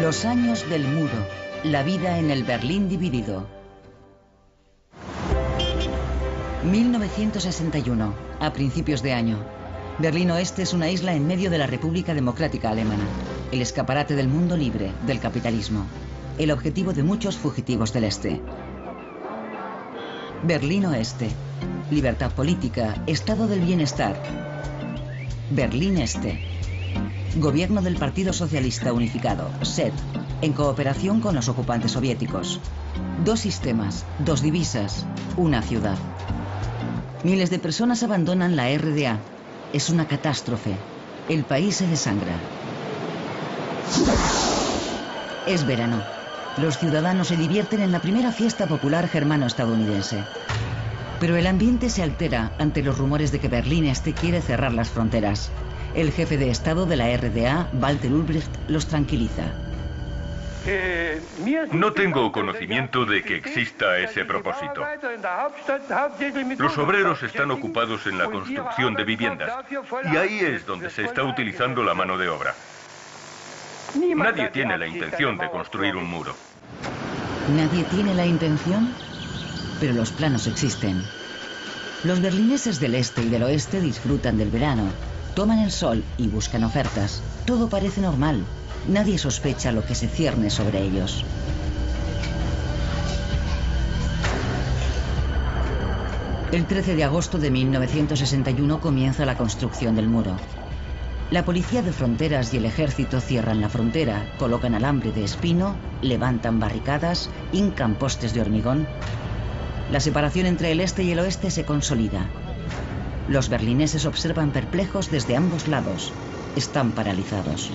Los años del muro. La vida en el Berlín dividido. 1961, a principios de año. Berlín Oeste es una isla en medio de la República Democrática Alemana, el escaparate del mundo libre, del capitalismo, el objetivo de muchos fugitivos del Este. Berlín Oeste, libertad política, estado del bienestar. Berlín Este, gobierno del Partido Socialista Unificado, SED, en cooperación con los ocupantes soviéticos. 2 sistemas, 2 divisas, una ciudad. Miles de personas abandonan la RDA. Es una catástrofe. El país se desangra. Es verano. Los ciudadanos se divierten en la primera fiesta popular germano-estadounidense. Pero el ambiente se altera ante los rumores de que Berlín Este quiere cerrar las fronteras. El jefe de Estado de la RDA, Walter Ulbricht, los tranquiliza. No tengo conocimiento de que exista ese propósito. Los obreros están ocupados en la construcción de viviendas y ahí es donde se está utilizando la mano de obra. Nadie tiene la intención de construir un muro. ¿Nadie tiene la intención? Pero los planos existen. Los berlineses del este y del oeste disfrutan del verano, toman el sol y buscan ofertas. Todo parece normal. Nadie sospecha lo que se cierne sobre ellos. El 13 de agosto de 1961 comienza la construcción del muro. La policía de fronteras y el ejército cierran la frontera, colocan alambre de espino, levantan barricadas, hincan postes de hormigón. La separación entre el este y el oeste se consolida. Los berlineses observan perplejos desde ambos lados. Están paralizados.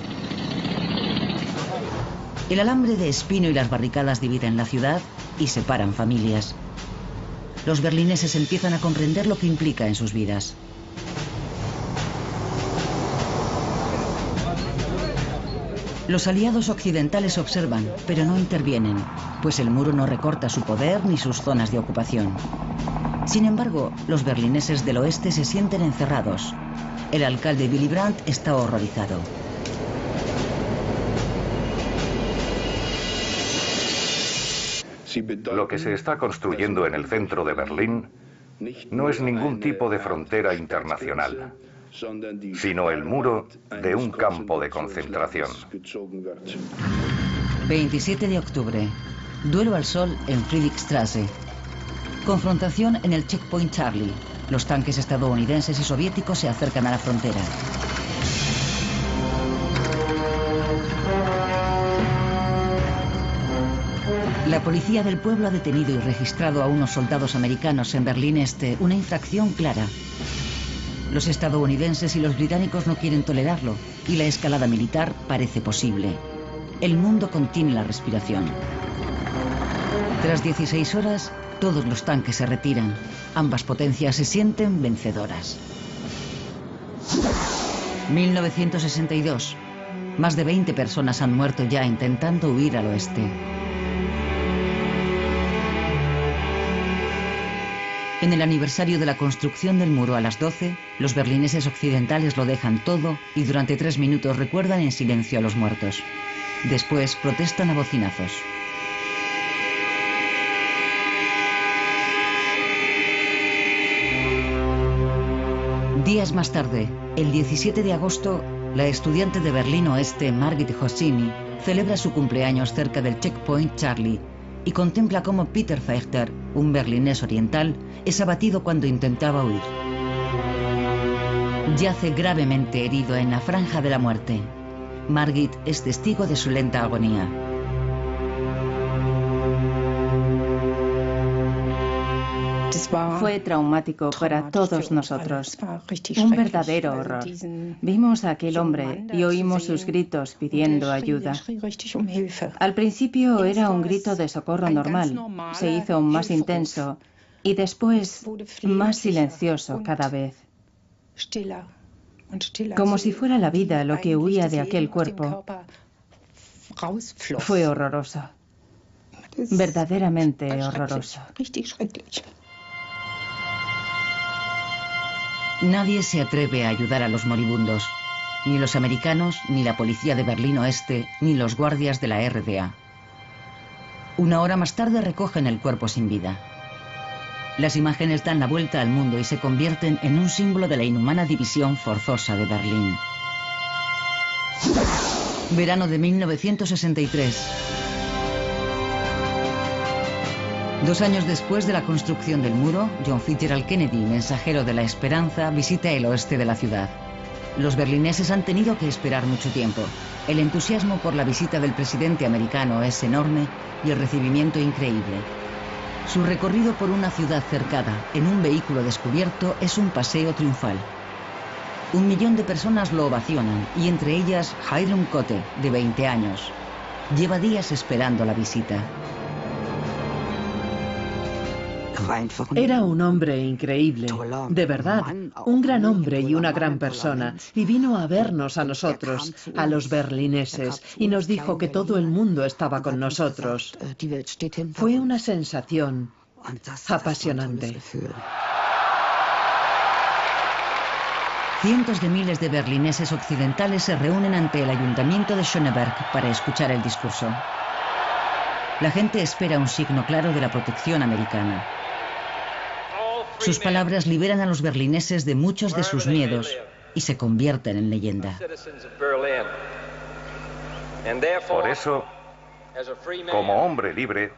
El alambre de espino y las barricadas dividen la ciudad y separan familias. Los berlineses empiezan a comprender lo que implica en sus vidas. Los aliados occidentales observan, pero no intervienen, pues el muro no recorta su poder ni sus zonas de ocupación. Sin embargo, los berlineses del oeste se sienten encerrados. El alcalde Willy Brandt está horrorizado. Lo que se está construyendo en el centro de Berlín no es ningún tipo de frontera internacional, sino el muro de un campo de concentración. 27 de octubre. Duelo al sol en Friedrichstraße. Confrontación en el Checkpoint Charlie. Los tanques estadounidenses y soviéticos se acercan a la frontera. La policía del pueblo ha detenido y registrado a unos soldados americanos en Berlín Este, una infracción clara. Los estadounidenses y los británicos no quieren tolerarlo y la escalada militar parece posible. El mundo contiene la respiración. Tras 16 horas, todos los tanques se retiran. Ambas potencias se sienten vencedoras. 1962. Más de 20 personas han muerto ya intentando huir al oeste. En el aniversario de la construcción del muro a las 12, los berlineses occidentales lo dejan todo y durante 3 minutos recuerdan en silencio a los muertos. Después protestan a bocinazos. Días más tarde, el 17 de agosto, la estudiante de Berlín Oeste, Margit Hoscini, celebra su cumpleaños cerca del Checkpoint Charlie y contempla cómo Peter Fechter, un berlinés oriental, es abatido cuando intentaba huir. Yace gravemente herido en la franja de la muerte. Margit es testigo de su lenta agonía. Fue traumático para todos nosotros. Un verdadero horror. Vimos a aquel hombre y oímos sus gritos pidiendo ayuda. Al principio era un grito de socorro normal. Se hizo más intenso y después más silencioso cada vez. Como si fuera la vida lo que huía de aquel cuerpo. Fue horroroso. Verdaderamente horroroso. Nadie se atreve a ayudar a los moribundos. Ni los americanos, ni la policía de Berlín Oeste, ni los guardias de la RDA. Una hora más tarde recogen el cuerpo sin vida. Las imágenes dan la vuelta al mundo y se convierten en un símbolo de la inhumana división forzosa de Berlín. Verano de 1963. 2 años después de la construcción del muro, John Fitzgerald Kennedy, mensajero de la esperanza, visita el oeste de la ciudad. Los berlineses han tenido que esperar mucho tiempo. El entusiasmo por la visita del presidente americano es enorme y el recibimiento increíble. Su recorrido por una ciudad cercada en un vehículo descubierto es un paseo triunfal. 1 millón de personas lo ovacionan y entre ellas Hiram Cote, de 20 años. Lleva días esperando la visita. Era un hombre increíble, de verdad, un gran hombre y una gran persona, y vino a vernos a nosotros, a los berlineses, y nos dijo que todo el mundo estaba con nosotros. Fue una sensación apasionante. Cientos de miles de berlineses occidentales se reúnen ante el ayuntamiento de Schöneberg para escuchar el discurso. La gente espera un signo claro de la protección americana. Sus palabras liberan a los berlineses de muchos de sus miedos y se convierten en leyenda. Por eso, como hombre libre,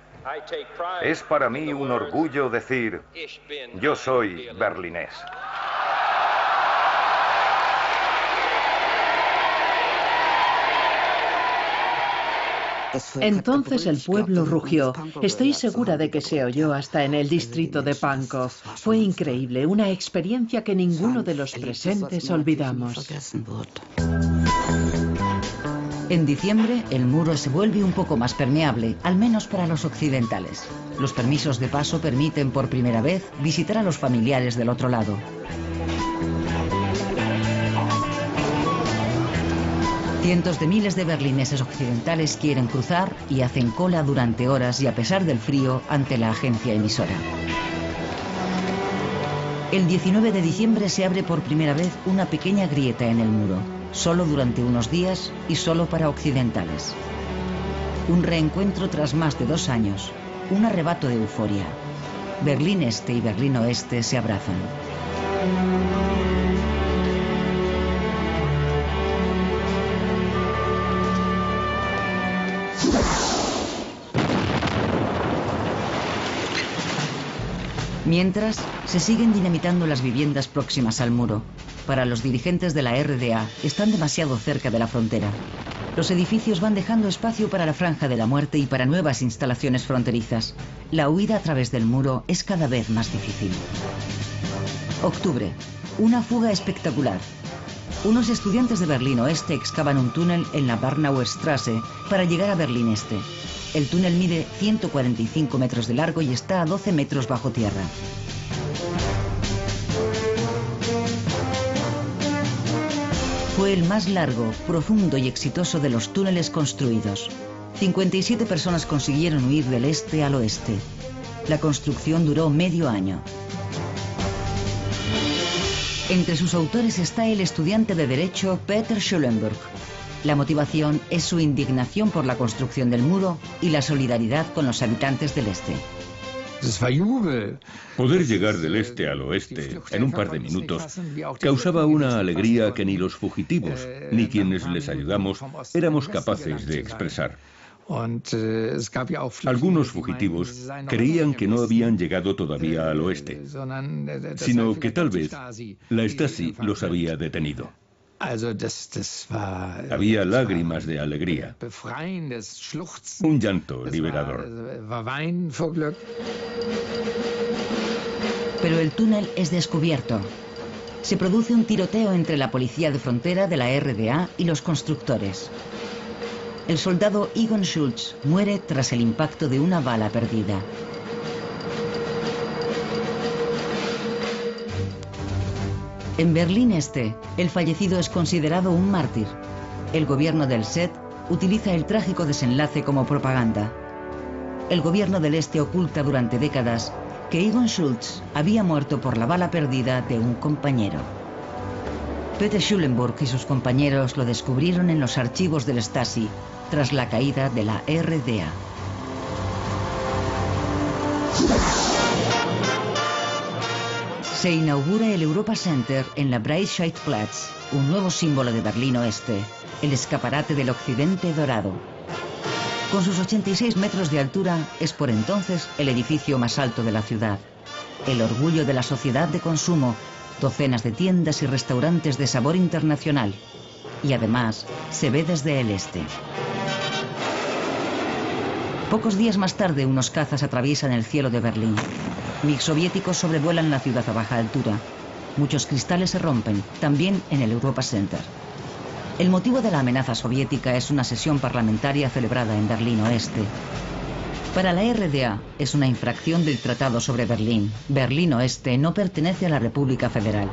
es para mí un orgullo decir, yo soy berlinés. Entonces el pueblo rugió. Estoy segura de que se oyó hasta en el distrito de Pankow. Fue increíble, una experiencia que ninguno de los presentes olvidamos. En diciembre, el muro se vuelve un poco más permeable, al menos para los occidentales. Los permisos de paso permiten por primera vez visitar a los familiares del otro lado. Cientos de miles de berlineses occidentales quieren cruzar y hacen cola durante horas y a pesar del frío ante la agencia emisora. El 19 de diciembre se abre por primera vez una pequeña grieta en el muro, solo durante unos días y solo para occidentales. Un reencuentro tras más de 2 años, un arrebato de euforia. Berlín Este y Berlín Oeste se abrazan. Mientras, se siguen dinamitando las viviendas próximas al muro. Para los dirigentes de la RDA, están demasiado cerca de la frontera. Los edificios van dejando espacio para la franja de la muerte y para nuevas instalaciones fronterizas. La huida a través del muro es cada vez más difícil. Octubre. Una fuga espectacular. Unos estudiantes de Berlín Oeste excavan un túnel en la Barnauer Straße para llegar a Berlín Este. El túnel mide 145 metros de largo y está a 12 metros bajo tierra. Fue el más largo, profundo y exitoso de los túneles construidos. 57 personas consiguieron huir del este al oeste. La construcción duró medio año. Entre sus autores está el estudiante de Derecho Peter Schulenburg. La motivación es su indignación por la construcción del muro y la solidaridad con los habitantes del este. Poder llegar del este al oeste en un par de minutos causaba una alegría que ni los fugitivos ni quienes les ayudamos éramos capaces de expresar. Algunos fugitivos creían que no habían llegado todavía al oeste, sino que tal vez la Stasi los había detenido. Había lágrimas de alegría, un llanto liberador. Pero el túnel es descubierto. Se produce un tiroteo entre la policía de frontera de la RDA y los constructores. El soldado Egon Schultz muere tras el impacto de una bala perdida. En Berlín Este, el fallecido es considerado un mártir. El gobierno del SED utiliza el trágico desenlace como propaganda. El gobierno del Este oculta durante décadas que Egon Schultz había muerto por la bala perdida de un compañero. Peter Schulenburg y sus compañeros lo descubrieron en los archivos del Stasi tras la caída de la RDA. Se inaugura el Europa Center en la Breitscheidplatz, un nuevo símbolo de Berlín Oeste, el escaparate del occidente dorado. Con sus 86 metros de altura, es por entonces el edificio más alto de la ciudad, el orgullo de la sociedad de consumo, docenas de tiendas y restaurantes de sabor internacional, y además se ve desde el este. Pocos días más tarde, unos cazas atraviesan el cielo de Berlín. MiG soviéticos sobrevuelan la ciudad a baja altura. Muchos cristales se rompen, también en el Europa Center. El motivo de la amenaza soviética es una sesión parlamentaria celebrada en Berlín Oeste. Para la RDA es una infracción del Tratado sobre Berlín. Berlín Oeste no pertenece a la República Federal.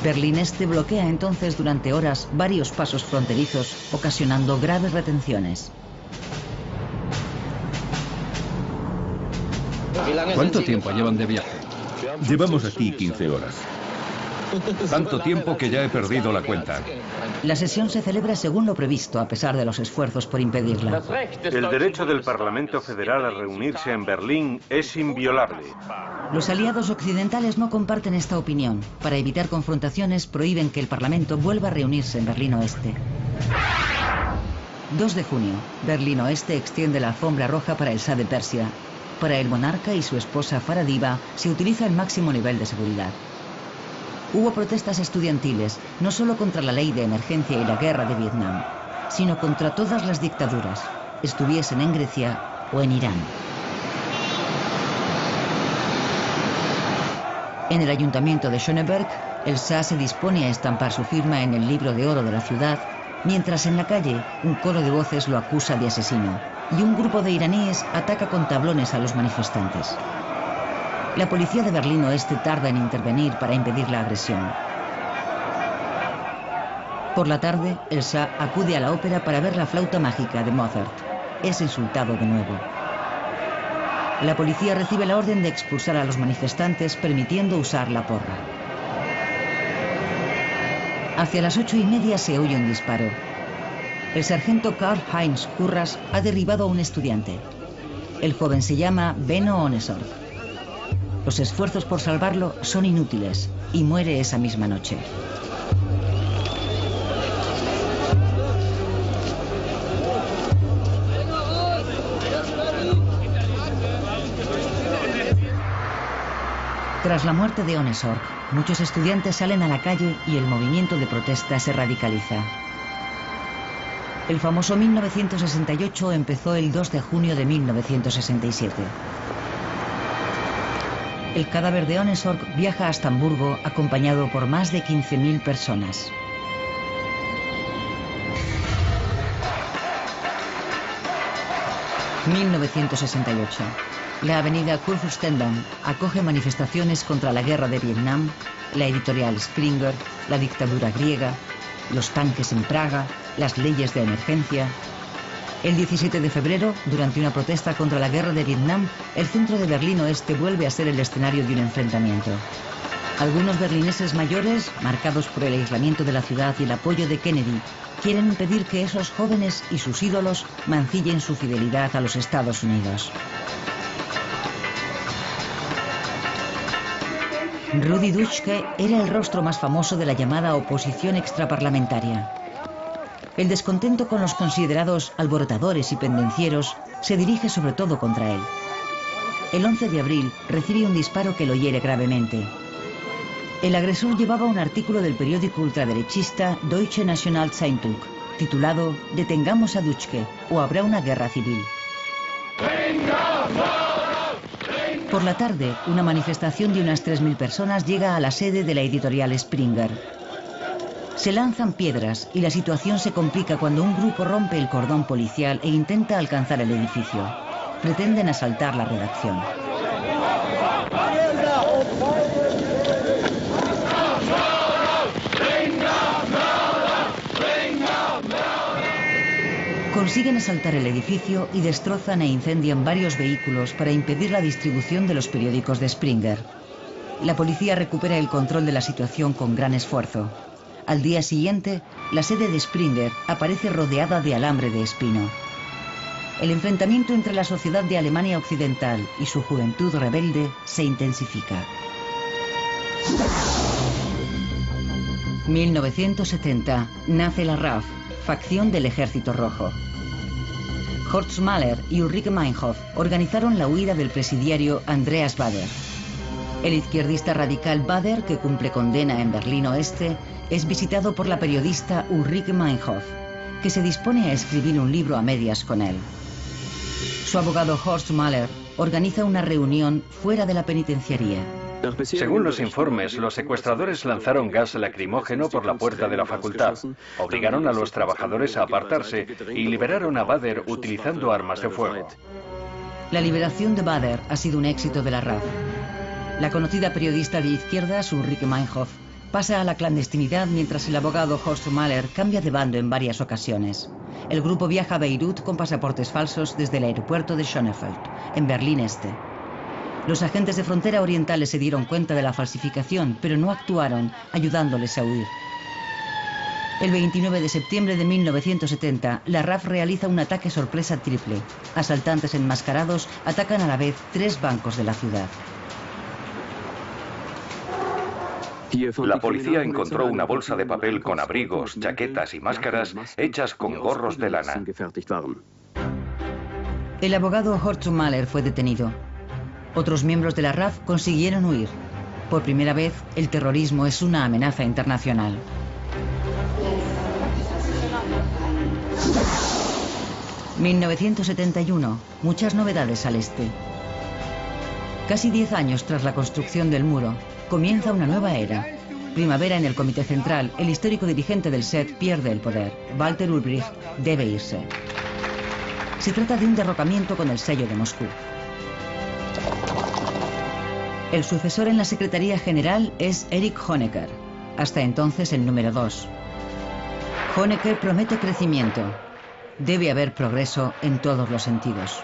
Berlín Este bloquea entonces durante horas varios pasos fronterizos, ocasionando graves retenciones. ¿Cuánto tiempo llevan de viaje? Llevamos aquí 15 horas. Tanto tiempo que ya he perdido la cuenta. La sesión se celebra según lo previsto, a pesar de los esfuerzos por impedirla. El derecho del Parlamento Federal a reunirse en Berlín es inviolable. Los aliados occidentales no comparten esta opinión. Para evitar confrontaciones, prohíben que el Parlamento vuelva a reunirse en Berlín Oeste. 2 de junio, Berlín Oeste extiende la alfombra roja para el Shah de Persia. Para el monarca y su esposa Farah Diba se utiliza el máximo nivel de seguridad. Hubo protestas estudiantiles, no solo contra la ley de emergencia y la guerra de Vietnam, sino contra todas las dictaduras, estuviesen en Grecia o en Irán. En el ayuntamiento de Schöneberg, el Shah se dispone a estampar su firma en el libro de oro de la ciudad, mientras en la calle un coro de voces lo acusa de asesino, y un grupo de iraníes ataca con tablones a los manifestantes. La policía de Berlín Oeste tarda en intervenir para impedir la agresión. Por la tarde, el Shah acude a la ópera para ver la flauta mágica de Mozart. Es insultado de nuevo. La policía recibe la orden de expulsar a los manifestantes, permitiendo usar la porra. Hacia las 8:30 se oye un disparo. El sargento Karl-Heinz Kurras ha derribado a un estudiante. El joven se llama Benno Ohnesorg. Los esfuerzos por salvarlo son inútiles y muere esa misma noche. Tras la muerte de Ohnesorg, muchos estudiantes salen a la calle y el movimiento de protesta se radicaliza. El famoso 1968 empezó el 2 de junio de 1967. El cadáver de Ohnesorg viaja hasta Hamburgo acompañado por más de 15.000 personas. ...1968... La avenida Kurfürstendamm acoge manifestaciones contra la guerra de Vietnam, la editorial Springer, la dictadura griega, los tanques en Praga, las leyes de emergencia. El 17 de febrero, durante una protesta contra la guerra de Vietnam, el centro de Berlín Oeste vuelve a ser el escenario de un enfrentamiento. Algunos berlineses mayores, marcados por el aislamiento de la ciudad y el apoyo de Kennedy, quieren impedir que esos jóvenes y sus ídolos mancillen su fidelidad a los Estados Unidos. Rudi Dutschke era el rostro más famoso de la llamada oposición extraparlamentaria. El descontento con los considerados alborotadores y pendencieros se dirige sobre todo contra él. El 11 de abril recibe un disparo que lo hiere gravemente. El agresor llevaba un artículo del periódico ultraderechista Deutsche Nationalzeitung, titulado «Detengamos a Dutschke o habrá una guerra civil». Por la tarde, una manifestación de unas 3.000 personas llega a la sede de la editorial Springer. Se lanzan piedras y la situación se complica cuando un grupo rompe el cordón policial e intenta alcanzar el edificio. Pretenden asaltar la redacción. Consiguen asaltar el edificio y destrozan e incendian varios vehículos para impedir la distribución de los periódicos de Springer. La policía recupera el control de la situación con gran esfuerzo. Al día siguiente, la sede de Springer aparece rodeada de alambre de espino. El enfrentamiento entre la sociedad de Alemania Occidental y su juventud rebelde se intensifica. 1970 nace la RAF, facción del Ejército Rojo. Horst Mahler y Ulrike Meinhof organizaron la huida del presidiario Andreas Baader. El izquierdista radical Baader, que cumple condena en Berlín Oeste, es visitado por la periodista Ulrike Meinhof, que se dispone a escribir un libro a medias con él. Su abogado Horst Mahler organiza una reunión fuera de la penitenciaría. Según los informes, los secuestradores lanzaron gas lacrimógeno por la puerta de la facultad, obligaron a los trabajadores a apartarse y liberaron a Baader utilizando armas de fuego. La liberación de Baader ha sido un éxito de la RAF. La conocida periodista de izquierdas, Ulrike Meinhof, pasa a la clandestinidad mientras el abogado Horst Mahler cambia de bando en varias ocasiones. El grupo viaja a Beirut con pasaportes falsos desde el aeropuerto de Schönefeld, en Berlín Este. Los agentes de frontera orientales se dieron cuenta de la falsificación, pero no actuaron, ayudándoles a huir. El 29 de septiembre de 1970, la RAF realiza un ataque sorpresa triple. Asaltantes enmascarados atacan a la vez 3 bancos de la ciudad. La policía encontró una bolsa de papel con abrigos, chaquetas y máscaras hechas con gorros de lana. El abogado Horst Mahler fue detenido. Otros miembros de la RAF consiguieron huir. Por primera vez, el terrorismo es una amenaza internacional. ...1971... muchas novedades al este. Casi 10 años tras la construcción del muro, comienza una nueva era. Primavera en el Comité Central, el histórico dirigente del SED pierde el poder. Walter Ulbricht debe irse. Se trata de un derrocamiento con el sello de Moscú. El sucesor en la Secretaría General es Erich Honecker, hasta entonces el número 2. Honecker promete crecimiento. Debe haber progreso en todos los sentidos.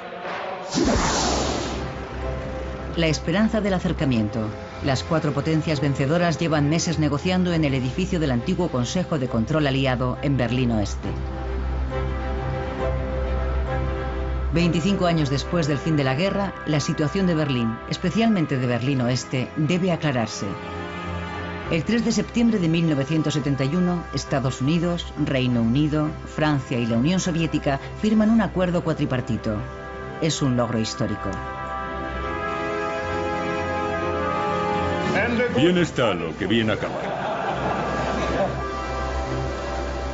La esperanza del acercamiento. Las 4 potencias vencedoras llevan meses negociando en el edificio del antiguo Consejo de Control Aliado en Berlín Oeste. 25 años después del fin de la guerra, la situación de Berlín, especialmente de Berlín Oeste, debe aclararse. El 3 de septiembre de 1971, Estados Unidos, Reino Unido, Francia y la Unión Soviética firman un acuerdo cuatripartito. Es un logro histórico. Bien está lo que bien acaba.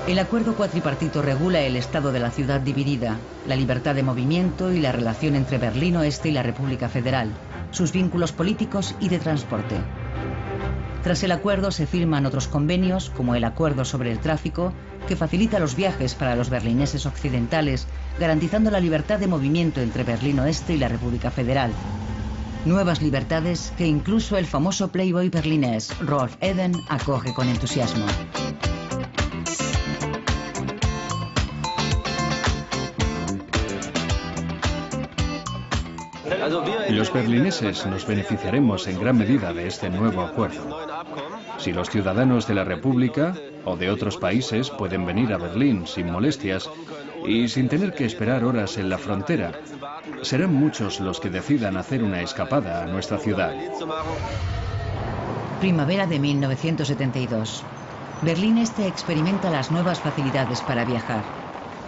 El acuerdo cuatripartito regula el estado de la ciudad dividida, la libertad de movimiento y la relación entre Berlín Oeste y la República Federal, sus vínculos políticos y de transporte. Tras el acuerdo se firman otros convenios, como el Acuerdo sobre el Tráfico, que facilita los viajes para los berlineses occidentales, garantizando la libertad de movimiento entre Berlín Oeste y la República Federal. Nuevas libertades que incluso el famoso playboy berlinés Rolf Eden acoge con entusiasmo. Los berlineses nos beneficiaremos en gran medida de este nuevo acuerdo. Si los ciudadanos de la República o de otros países pueden venir a Berlín sin molestias y sin tener que esperar horas en la frontera, serán muchos los que decidan hacer una escapada a nuestra ciudad. Primavera de 1972. Berlín Este experimenta las nuevas facilidades para viajar.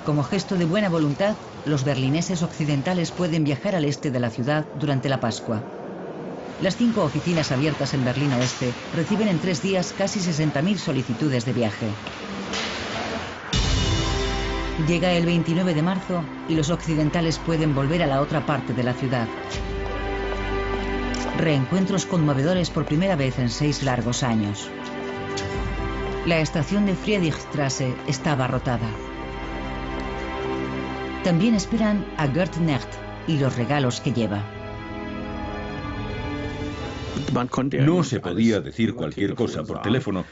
Como gesto de buena voluntad, los berlineses occidentales pueden viajar al este de la ciudad durante la Pascua. Las 5 oficinas abiertas en Berlín Oeste reciben en 3 días casi 60.000 solicitudes de viaje. Llega el 29 de marzo y los occidentales pueden volver a la otra parte de la ciudad. Reencuentros conmovedores por primera vez en 6 largos años. La estación de Friedrichstraße está abarrotada. También esperan a Gerd Necht y los regalos que lleva. No se podía decir cualquier cosa por teléfono,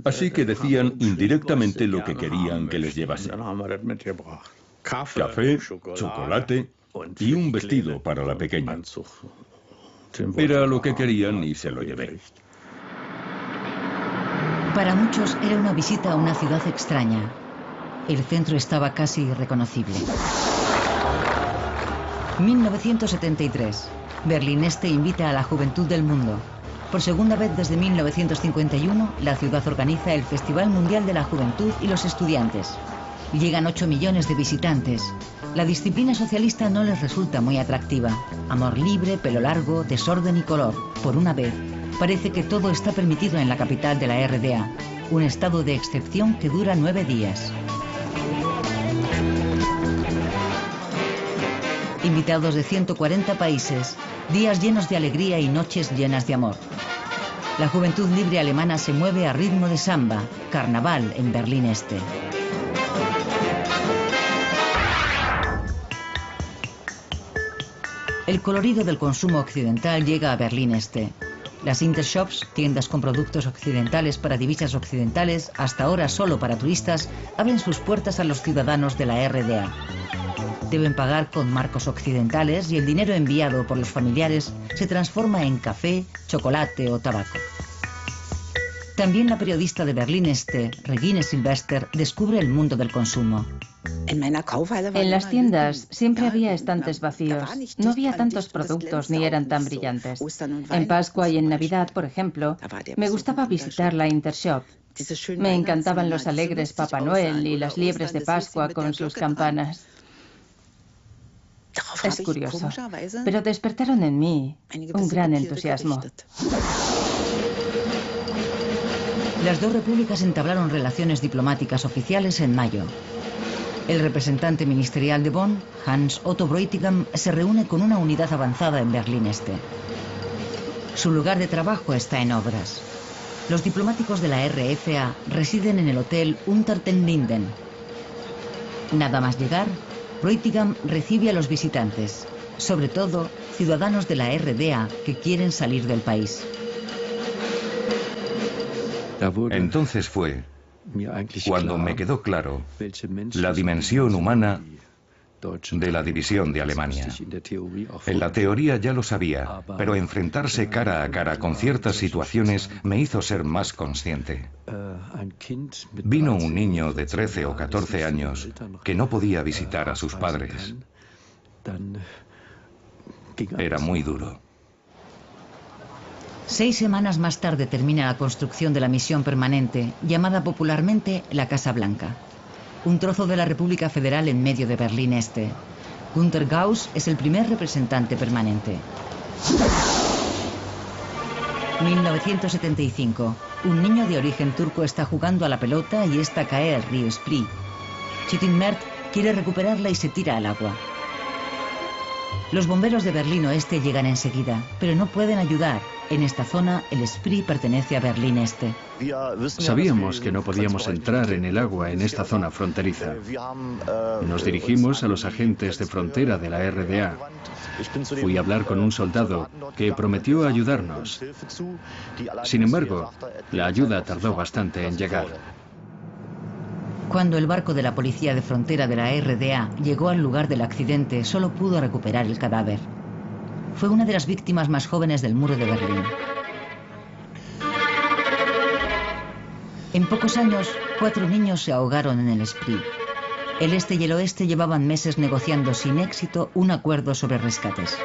así que decían indirectamente lo que querían que les llevase. Café, chocolate y un vestido para la pequeña. Era lo que querían y se lo llevé. Para muchos era una visita a una ciudad extraña. El centro estaba casi irreconocible. 1973. Berlín Este invita a la juventud del mundo. Por segunda vez desde 1951, la ciudad organiza el Festival Mundial de la Juventud y los Estudiantes. Llegan 8 millones de visitantes. La disciplina socialista no les resulta muy atractiva. Amor libre, pelo largo, desorden y color. Por una vez, parece que todo está permitido en la capital de la RDA. Un estado de excepción que dura 9 días. Invitados de 140 países, días llenos de alegría y noches llenas de amor. La juventud libre alemana se mueve a ritmo de samba, carnaval en Berlín Este. El colorido del consumo occidental llega a Berlín Este. Las Intershops, tiendas con productos occidentales para divisas occidentales, hasta ahora solo para turistas, abren sus puertas a los ciudadanos de la RDA. Deben pagar con marcos occidentales y el dinero enviado por los familiares se transforma en café, chocolate o tabaco. También la periodista de Berlín Este, Regine Silvester, descubre el mundo del consumo. En las tiendas siempre había estantes vacíos. No había tantos productos ni eran tan brillantes. En Pascua y en Navidad, por ejemplo, me gustaba visitar la Intershop. Me encantaban los alegres Papá Noel y las liebres de Pascua con sus campanas. Es curioso, pero despertaron en mí un gran entusiasmo. Las dos repúblicas entablaron relaciones diplomáticas oficiales en mayo. El representante ministerial de Bonn, Hans Otto Bräutigam, se reúne con una unidad avanzada en Berlín Este. Su lugar de trabajo está en obras. Los diplomáticos de la RFA residen en el hotel Unter den Linden. Nada más llegar, Bräutigam recibe a los visitantes, sobre todo ciudadanos de la RDA que quieren salir del país. Entonces fue cuando me quedó claro la dimensión humana de la división de Alemania. En la teoría ya lo sabía, pero enfrentarse cara a cara con ciertas situaciones me hizo ser más consciente. Vino un niño de 13 o 14 años que no podía visitar a sus padres. Era muy duro. 6 semanas más tarde termina la construcción de la misión permanente, llamada popularmente la Casa Blanca. Un trozo de la República Federal en medio de Berlín Este. Günter Gauss es el primer representante permanente. 1975. Un niño de origen turco está jugando a la pelota y esta cae al río Spree. Chitin Mert quiere recuperarla y se tira al agua. Los bomberos de Berlín Oeste llegan enseguida, pero no pueden ayudar. En esta zona, el Spree pertenece a Berlín Este. Sabíamos que no podíamos entrar en el agua en esta zona fronteriza. Nos dirigimos a los agentes de frontera de la RDA. Fui a hablar con un soldado que prometió ayudarnos. Sin embargo, la ayuda tardó bastante en llegar. Cuando el barco de la policía de frontera de la RDA llegó al lugar del accidente, solo pudo recuperar el cadáver. Fue una de las víctimas más jóvenes del muro de Berlín. En pocos años, 4 niños se ahogaron en el Spree. El este y el oeste llevaban meses negociando sin éxito un acuerdo sobre rescates.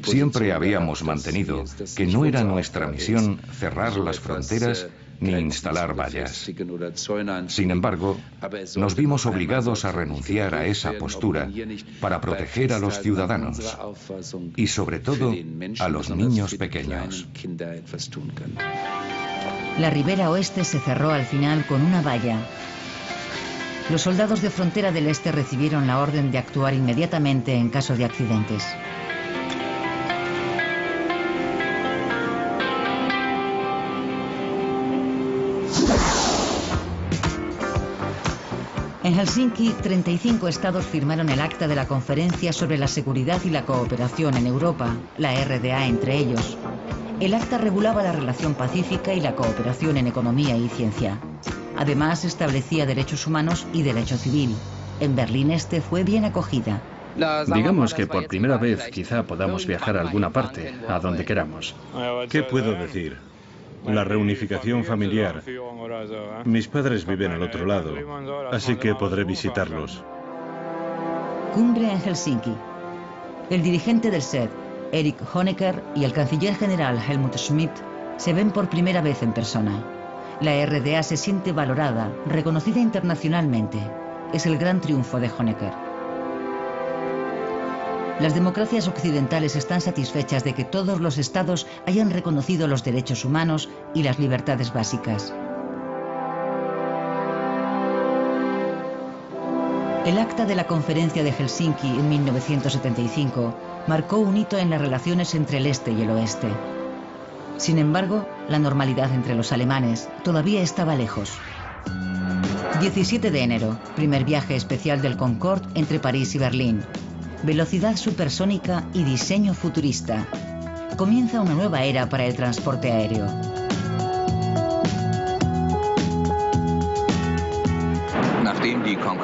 Siempre habíamos mantenido que no era nuestra misión cerrar las fronteras ni instalar vallas. Sin embargo, nos vimos obligados a renunciar a esa postura para proteger a los ciudadanos y, sobre todo, a los niños pequeños. La ribera oeste se cerró al final con una valla. Los soldados de frontera del este recibieron la orden de actuar inmediatamente en caso de accidentes. En Helsinki, 35 estados firmaron el acta de la Conferencia sobre la Seguridad y la Cooperación en Europa, la RDA entre ellos. El acta regulaba la relación pacífica y la cooperación en economía y ciencia. Además, establecía derechos humanos y derecho civil. En Berlín Este fue bien acogida. Digamos que por primera vez quizá podamos viajar a alguna parte, a donde queramos. ¿Qué puedo decir? La reunificación familiar. Mis padres viven al otro lado, así que podré visitarlos. Cumbre en Helsinki. El dirigente del SED, Erich Honecker, y el canciller general Helmut Schmidt se ven por primera vez en persona. La RDA se siente valorada, reconocida internacionalmente. Es el gran triunfo de Honecker. Las democracias occidentales están satisfechas de que todos los estados hayan reconocido los derechos humanos y las libertades básicas. El acta de la Conferencia de Helsinki en 1975 marcó un hito en las relaciones entre el este y el oeste. Sin embargo, la normalidad entre los alemanes todavía estaba lejos. 17 de enero, primer viaje especial del Concorde entre París y Berlín. Velocidad supersónica y diseño futurista. Comienza una nueva era para el transporte aéreo.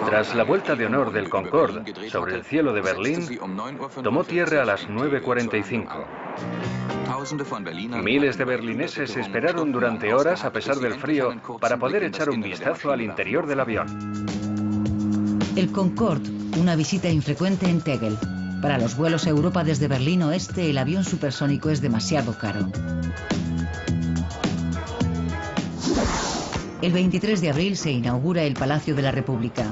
Tras la vuelta de honor del Concorde sobre el cielo de Berlín, tomó tierra a las 9:45. Miles de berlineses esperaron durante horas, a pesar del frío, para poder echar un vistazo al interior del avión. El Concorde, una visita infrecuente en Tegel. Para los vuelos a Europa desde Berlín Oeste, el avión supersónico es demasiado caro. El 23 de abril se inaugura el Palacio de la República.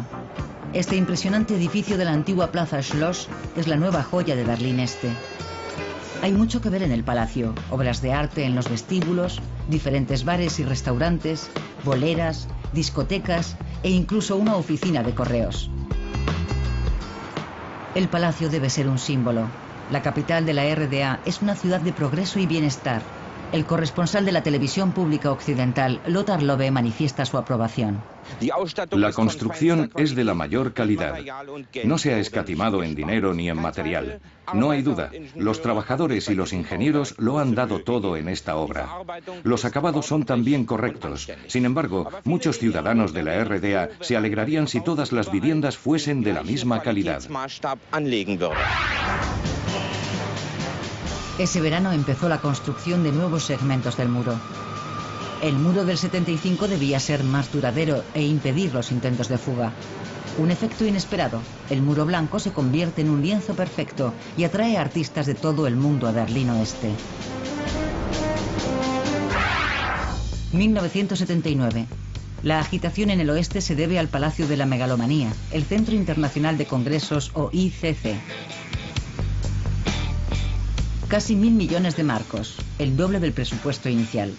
Este impresionante edificio de la antigua Plaza Schloss es la nueva joya de Berlín Este. Hay mucho que ver en el palacio, obras de arte en los vestíbulos, diferentes bares y restaurantes, boleras, discotecas e incluso una oficina de correos. El palacio debe ser un símbolo. La capital de la RDA es una ciudad de progreso y bienestar. El corresponsal de la televisión pública occidental, Lothar Lobe, manifiesta su aprobación. La construcción es de la mayor calidad. No se ha escatimado en dinero ni en material. No hay duda, los trabajadores y los ingenieros lo han dado todo en esta obra. Los acabados son también correctos. Sin embargo, muchos ciudadanos de la RDA se alegrarían si todas las viviendas fuesen de la misma calidad. Ese verano empezó la construcción de nuevos segmentos del muro. El muro del 75 debía ser más duradero e impedir los intentos de fuga. Un efecto inesperado. El muro blanco se convierte en un lienzo perfecto y atrae a artistas de todo el mundo a Berlín Oeste. 1979. La agitación en el oeste se debe al Palacio de la Megalomanía, el Centro Internacional de Congresos o ICC. Casi 1.000 millones de marcos, el doble del presupuesto inicial.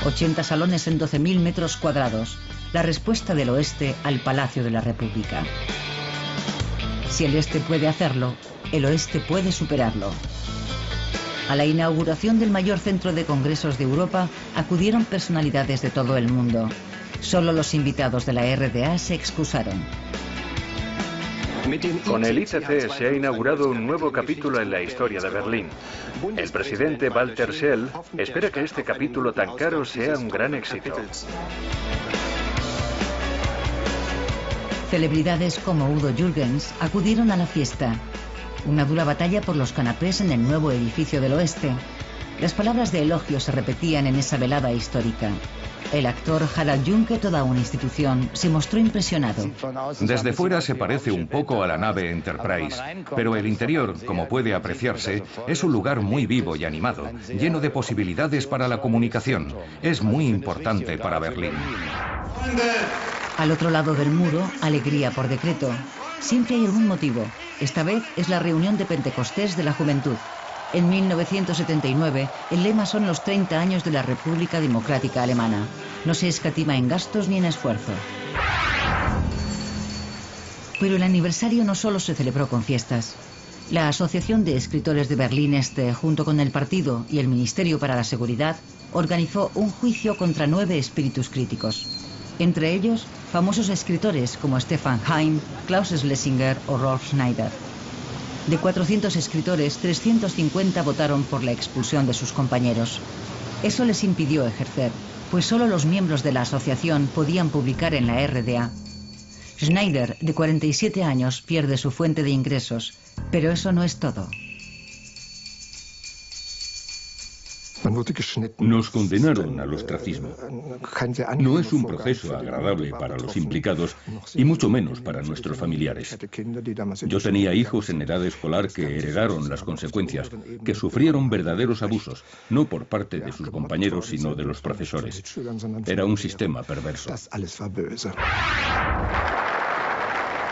80 salones en 12.000 metros cuadrados. La respuesta del oeste al Palacio de la República. Si el este puede hacerlo, el oeste puede superarlo. A la inauguración del mayor centro de congresos de Europa acudieron personalidades de todo el mundo. Solo los invitados de la RDA se excusaron. Con el ICC se ha inaugurado un nuevo capítulo en la historia de Berlín. El presidente Walter Scheel espera que este capítulo tan caro sea un gran éxito. Celebridades como Udo Jürgens acudieron a la fiesta. Una dura batalla por los canapés en el nuevo edificio del oeste. Las palabras de elogio se repetían en esa velada histórica. El actor Harald Junke, toda una institución, se mostró impresionado. Desde fuera se parece un poco a la nave Enterprise, pero el interior, como puede apreciarse, es un lugar muy vivo y animado, lleno de posibilidades para la comunicación. Es muy importante para Berlín. Al otro lado del muro, alegría por decreto. Siempre hay algún motivo. Esta vez es la reunión de Pentecostés de la juventud. En 1979, el lema son los 30 años de la República Democrática Alemana. No se escatima en gastos ni en esfuerzo. Pero el aniversario no solo se celebró con fiestas. La Asociación de Escritores de Berlín Este, junto con el partido y el Ministerio para la Seguridad, organizó un juicio contra 9 espíritus críticos. Entre ellos, famosos escritores como Stefan Heym, Klaus Schlesinger o Rolf Schneider. De 400 escritores, 350 votaron por la expulsión de sus compañeros. Eso les impidió ejercer, pues solo los miembros de la asociación podían publicar en la RDA. Schneider, de 47 años, pierde su fuente de ingresos, pero eso no es todo. Nos condenaron al ostracismo. No es un proceso agradable para los implicados y mucho menos para nuestros familiares. Yo tenía hijos en edad escolar que heredaron las consecuencias, que sufrieron verdaderos abusos, no por parte de sus compañeros, sino de los profesores. Era un sistema perverso.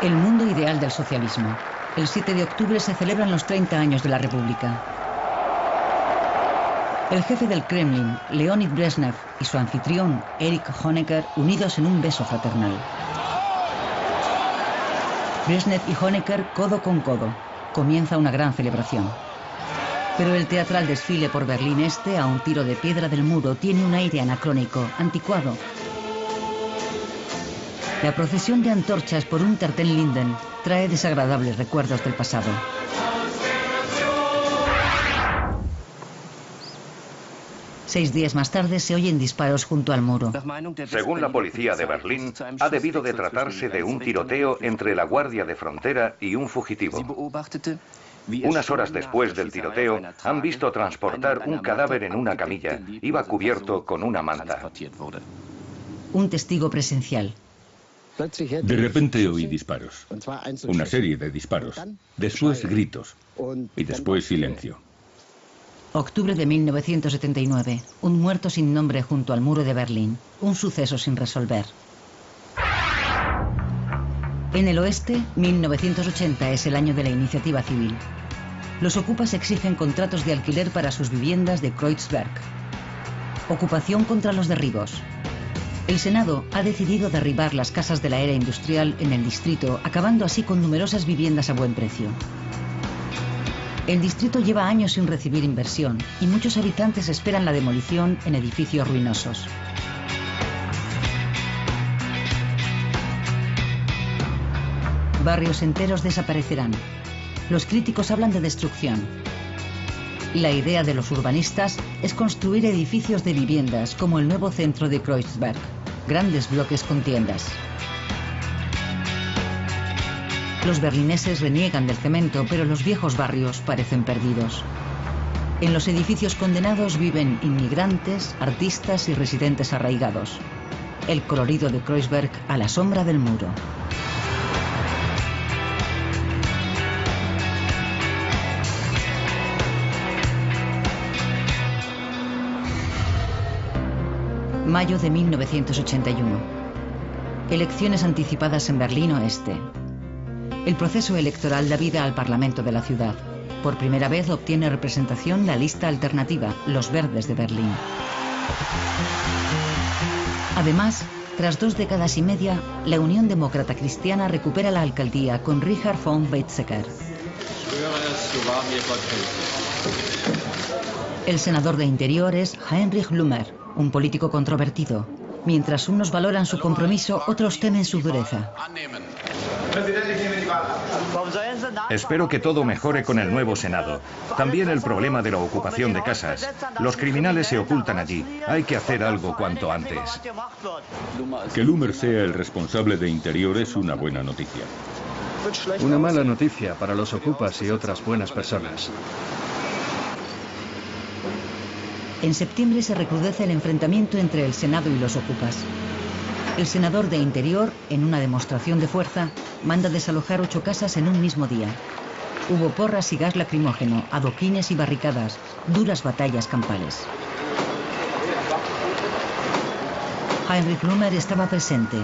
El mundo ideal del socialismo. El 7 de octubre se celebran los 30 años de la República. El jefe del Kremlin, Leonid Brezhnev, y su anfitrión, Erich Honecker, unidos en un beso fraternal. Brezhnev y Honecker codo con codo. Comienza una gran celebración. Pero el teatral desfile por Berlín Este, a un tiro de piedra del muro, tiene un aire anacrónico, anticuado. La procesión de antorchas por Unter den Linden trae desagradables recuerdos del pasado. Seis días más tarde se oyen disparos junto al muro. Según la policía de Berlín, ha debido de tratarse de un tiroteo entre la Guardia de Frontera y un fugitivo. Unas horas después del tiroteo, han visto transportar un cadáver en una camilla. Iba cubierto con una manta. Un testigo presencial. De repente oí disparos. Una serie de disparos. Después gritos. Y después silencio. Octubre de 1979. Un muerto sin nombre junto al muro de Berlín. Un suceso sin resolver. En el oeste, 1980 es el año de la iniciativa civil. Los ocupas exigen contratos de alquiler para sus viviendas de Kreuzberg. Ocupación contra los derribos. El Senado ha decidido derribar las casas de la era industrial en el distrito, acabando así con numerosas viviendas a buen precio. El distrito lleva años sin recibir inversión y muchos habitantes esperan la demolición en edificios ruinosos. Barrios enteros desaparecerán. Los críticos hablan de destrucción. La idea de los urbanistas es construir edificios de viviendas como el nuevo centro de Kreuzberg, grandes bloques con tiendas. Los berlineses reniegan del cemento, pero los viejos barrios parecen perdidos. En los edificios condenados viven inmigrantes, artistas y residentes arraigados. El colorido de Kreuzberg a la sombra del muro. Mayo de 1981. Elecciones anticipadas en Berlín Oeste. El proceso electoral da vida al Parlamento de la ciudad. Por primera vez obtiene representación la lista alternativa, Los Verdes de Berlín. Además, tras 2 décadas y media, la Unión Demócrata Cristiana recupera la alcaldía con Richard von Weizsäcker. El senador de Interior es Heinrich Lummer, un político controvertido. Mientras unos valoran su compromiso, otros temen su dureza. Espero que todo mejore con el nuevo Senado. También el problema de la ocupación de casas. Los criminales se ocultan allí. Hay que hacer algo cuanto antes. Que Lummer sea el responsable de Interior es una buena noticia. Una mala noticia para los ocupas y otras buenas personas. En septiembre se recrudece el enfrentamiento entre el Senado y los ocupas. El senador de Interior, en una demostración de fuerza, manda desalojar 8 casas en un mismo día. Hubo porras y gas lacrimógeno, adoquines y barricadas, duras batallas campales. Heinrich Lummer estaba presente.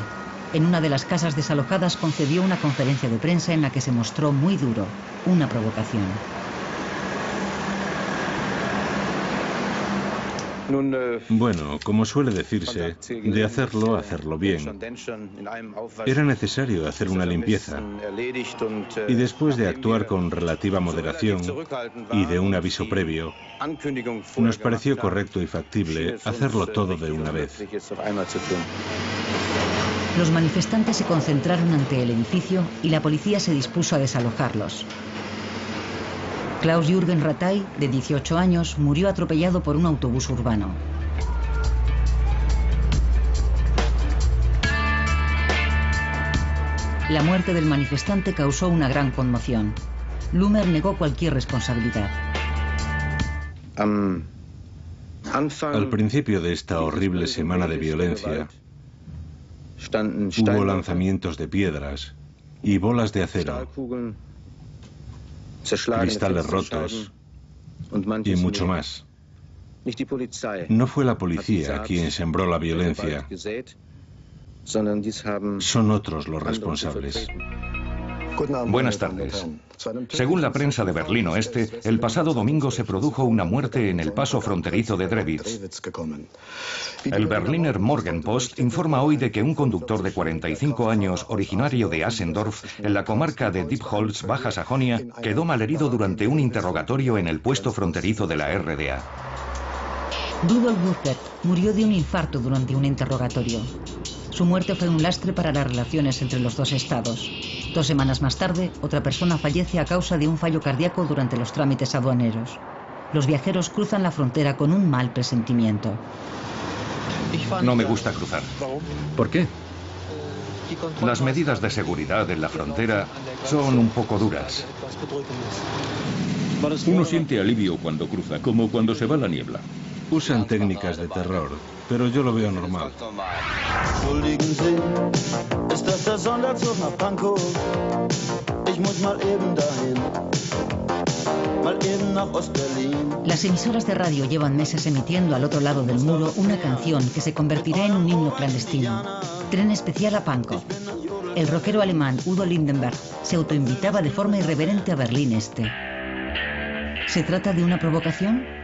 En una de las casas desalojadas concedió una conferencia de prensa en la que se mostró muy duro, una provocación. Bueno, como suele decirse, de hacerlo bien. Era necesario hacer una limpieza. Y después de actuar con relativa moderación y de un aviso previo, nos pareció correcto y factible hacerlo todo de una vez. Los manifestantes se concentraron ante el edificio y la policía se dispuso a desalojarlos. Klaus-Jürgen Rattay, de 18 años, murió atropellado por un autobús urbano. La muerte del manifestante causó una gran conmoción. Luhmer negó cualquier responsabilidad. Al principio de esta horrible semana de violencia, hubo lanzamientos de piedras y bolas de acero, cristales rotos y mucho más. No fue la policía quien sembró la violencia, son otros los responsables. Buenas tardes. Según la prensa de Berlín Oeste, el pasado domingo se produjo una muerte en el paso fronterizo de Drewitz. El Berliner Morgenpost informa hoy de que un conductor de 45 años, originario de Asendorf, en la comarca de Diepholz, Baja Sajonia, quedó malherido durante un interrogatorio en el puesto fronterizo de la RDA. Rudolf Burkert murió de un infarto durante un interrogatorio. Su muerte fue un lastre para las relaciones entre los dos estados. 2 semanas más tarde, otra persona fallece a causa de un fallo cardíaco durante los trámites aduaneros. Los viajeros cruzan la frontera con un mal presentimiento. No me gusta cruzar. ¿Por qué? Las medidas de seguridad en la frontera son un poco duras. Uno siente alivio cuando cruza, como cuando se va la niebla. Usan técnicas de terror, pero yo lo veo normal. Las emisoras de radio llevan meses emitiendo al otro lado del muro una canción que se convertirá en un himno clandestino. Tren especial a Pankow. El rockero alemán Udo Lindenberg se autoinvitaba de forma irreverente a Berlín Este. ¿Se trata de una provocación?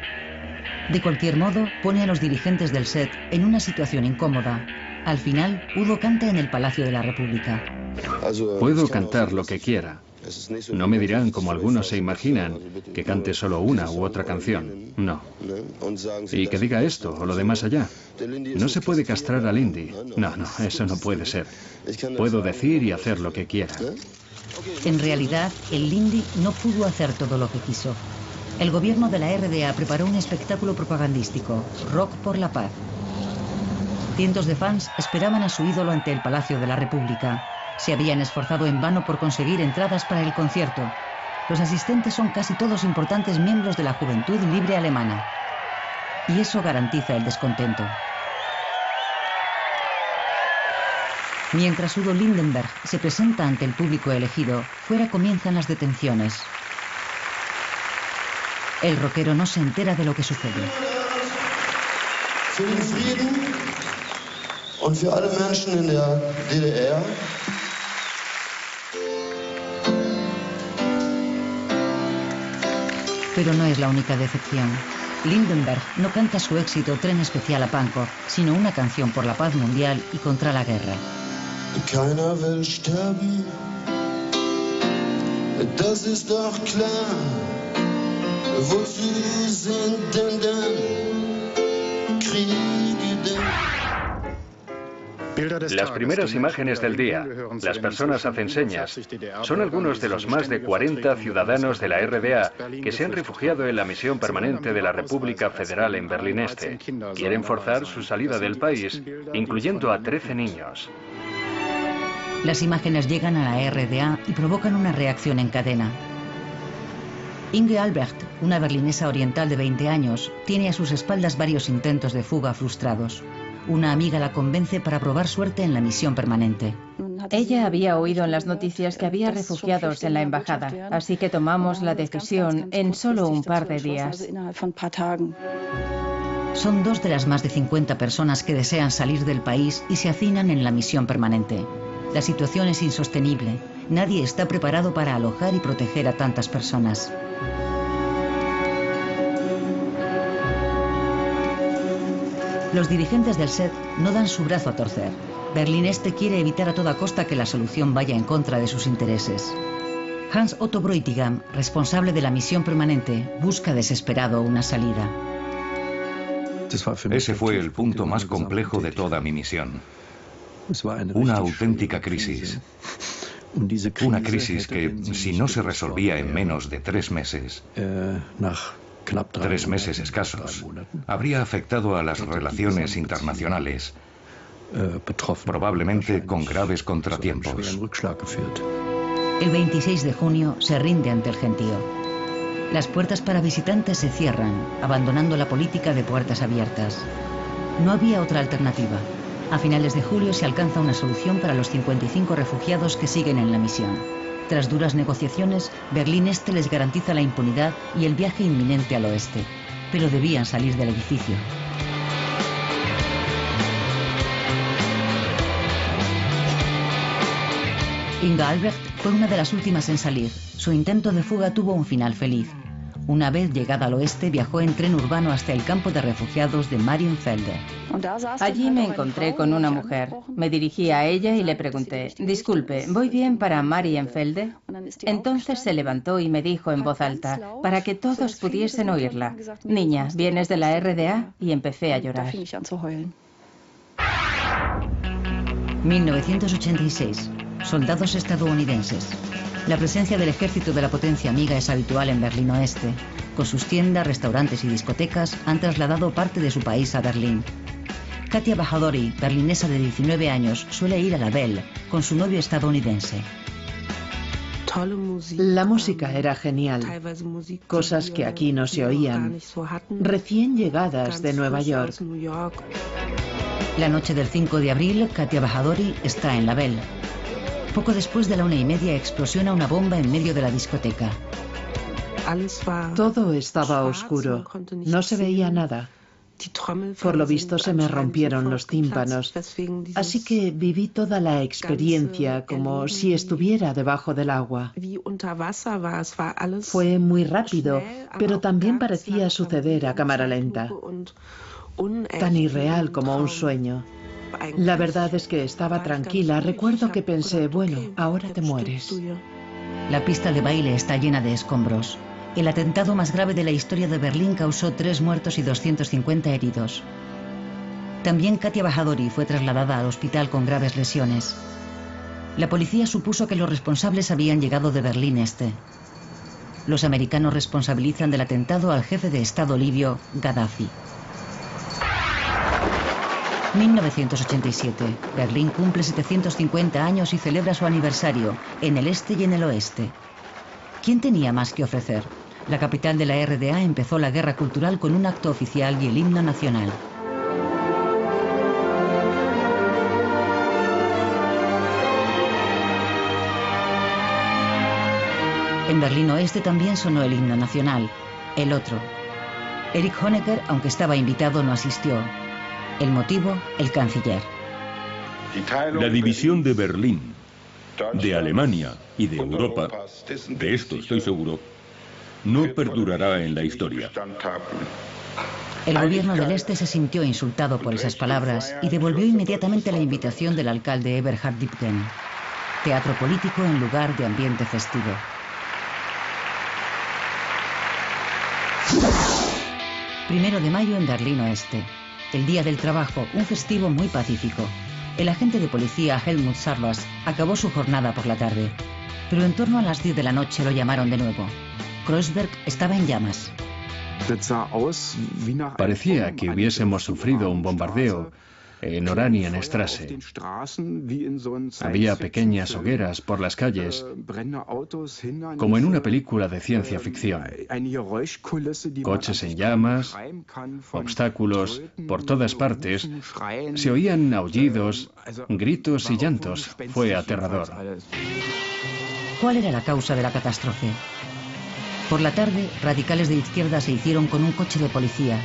De cualquier modo, pone a los dirigentes del SED en una situación incómoda. Al final, Udo canta en el Palacio de la República. Puedo cantar lo que quiera. No me dirán, como algunos se imaginan, que cante solo una u otra canción. No. Y que diga esto o lo de más allá. No se puede castrar al Lindy. No, eso no puede ser. Puedo decir y hacer lo que quiera. En realidad, el Lindy no pudo hacer todo lo que quiso. El gobierno de la RDA preparó un espectáculo propagandístico, Rock por la Paz. Cientos de fans esperaban a su ídolo ante el Palacio de la República. Se habían esforzado en vano por conseguir entradas para el concierto. Los asistentes son casi todos importantes miembros de la Juventud Libre Alemana. Y eso garantiza el descontento. Mientras Udo Lindenberg se presenta ante el público elegido, fuera comienzan las detenciones. El rockero no se entera de lo que sucede. Für den Frieden und für alle Menschen in der DDR. Pero no es la única decepción. Lindenberg no canta su éxito Tren especial a Pankow, sino una canción por la paz mundial y contra la guerra. Keiner will sterben, das ist doch klar. Wozu sind denn Kriege denn? Las primeras imágenes del día, las personas hacen señas, son algunos de los más de 40 ciudadanos de la RDA que se han refugiado en la misión permanente de la República Federal en Berlín Este. Quieren forzar su salida del país, incluyendo a 13 niños. Las imágenes llegan a la RDA y provocan una reacción en cadena. Inge Albrecht, una berlinesa oriental de 20 años, tiene a sus espaldas varios intentos de fuga frustrados. Una amiga la convence para probar suerte en la misión permanente. Ella había oído en las noticias que había refugiados en la embajada, así que tomamos la decisión en solo un par de días. Son 2 de las más de 50 personas que desean salir del país y se hacinan en la misión permanente. La situación es insostenible. Nadie está preparado para alojar y proteger a tantas personas. Los dirigentes del SED no dan su brazo a torcer. Berlín Este quiere evitar a toda costa que la solución vaya en contra de sus intereses. Hans Otto Bräutigam, responsable de la misión permanente, busca desesperado una salida. Ese fue el punto más complejo de toda mi misión. Una auténtica crisis. Una crisis que, si no se resolvía en menos de 3 meses, 3 meses escasos, habría afectado a las relaciones internacionales probablemente con graves contratiempos. El 26 de junio se rinde ante el gentío. Las puertas para visitantes se cierran, abandonando la política de puertas abiertas. No había otra alternativa. A finales de julio se alcanza una solución para los 55 refugiados que siguen en la misión. Tras duras negociaciones, Berlín Este les garantiza la impunidad y el viaje inminente al oeste, pero debían salir del edificio. Inga Albrecht fue una de las últimas en salir. Su intento de fuga tuvo un final feliz. Una vez llegada al oeste, viajó en tren urbano hasta el campo de refugiados de Marienfelde. Allí me encontré con una mujer. Me dirigí a ella y le pregunté, disculpe, ¿voy bien para Marienfelde? Entonces se levantó y me dijo en voz alta, para que todos pudiesen oírla, niña, ¿vienes de la RDA? Y empecé a llorar. 1986. Soldados estadounidenses. La presencia del ejército de la potencia amiga es habitual en Berlín Oeste. Con sus tiendas, restaurantes y discotecas han trasladado parte de su país a Berlín. Katia Bajadori, berlinesa de 19 años, suele ir a la Belle con su novio estadounidense. La música era genial, cosas que aquí no se oían, recién llegadas de Nueva York. La noche del 5 de abril, Katia Bajadori está en la Belle. Poco después de la 1:30 explosiona una bomba en medio de la discoteca. Todo estaba oscuro, no se veía nada. Por lo visto se me rompieron los tímpanos, así que viví toda la experiencia como si estuviera debajo del agua. Fue muy rápido, pero también parecía suceder a cámara lenta, tan irreal como un sueño. La verdad es que estaba tranquila. Recuerdo que pensé, bueno, ahora te mueres. La pista de baile está llena de escombros. El atentado más grave de la historia de Berlín causó 3 muertos y 250 heridos. También Katia Bajadori fue trasladada al hospital con graves lesiones. La policía supuso que los responsables habían llegado de Berlín Este. Los americanos responsabilizan del atentado al jefe de Estado libio, Gaddafi. 1987. Berlín cumple 750 años y celebra su aniversario, en el este y en el oeste. ¿Quién tenía más que ofrecer? La capital de la RDA empezó la guerra cultural con un acto oficial y el himno nacional. En Berlín Oeste también sonó el himno nacional, el otro. Erich Honecker, aunque estaba invitado, no asistió. El motivo, el canciller. La división de Berlín, de Alemania y de Europa, de esto estoy seguro, no perdurará en la historia. El gobierno del Este se sintió insultado por esas palabras y devolvió inmediatamente la invitación del alcalde Eberhard Diepgen. Teatro político en lugar de ambiente festivo. Primero de mayo en Berlín Oeste. El Día del Trabajo, un festivo muy pacífico. El agente de policía Helmut Sarvas acabó su jornada por la tarde, pero en torno a las 10 de la noche lo llamaron de nuevo. Kreuzberg estaba en llamas. Parecía que hubiésemos sufrido un bombardeo en Oranienstraße. Había pequeñas hogueras por las calles, como en una película de ciencia ficción. Coches en llamas, obstáculos por todas partes. Se oían aullidos, gritos y llantos. Fue aterrador. ¿Cuál era la causa de la catástrofe? Por la tarde, radicales de izquierda se hicieron con un coche de policía.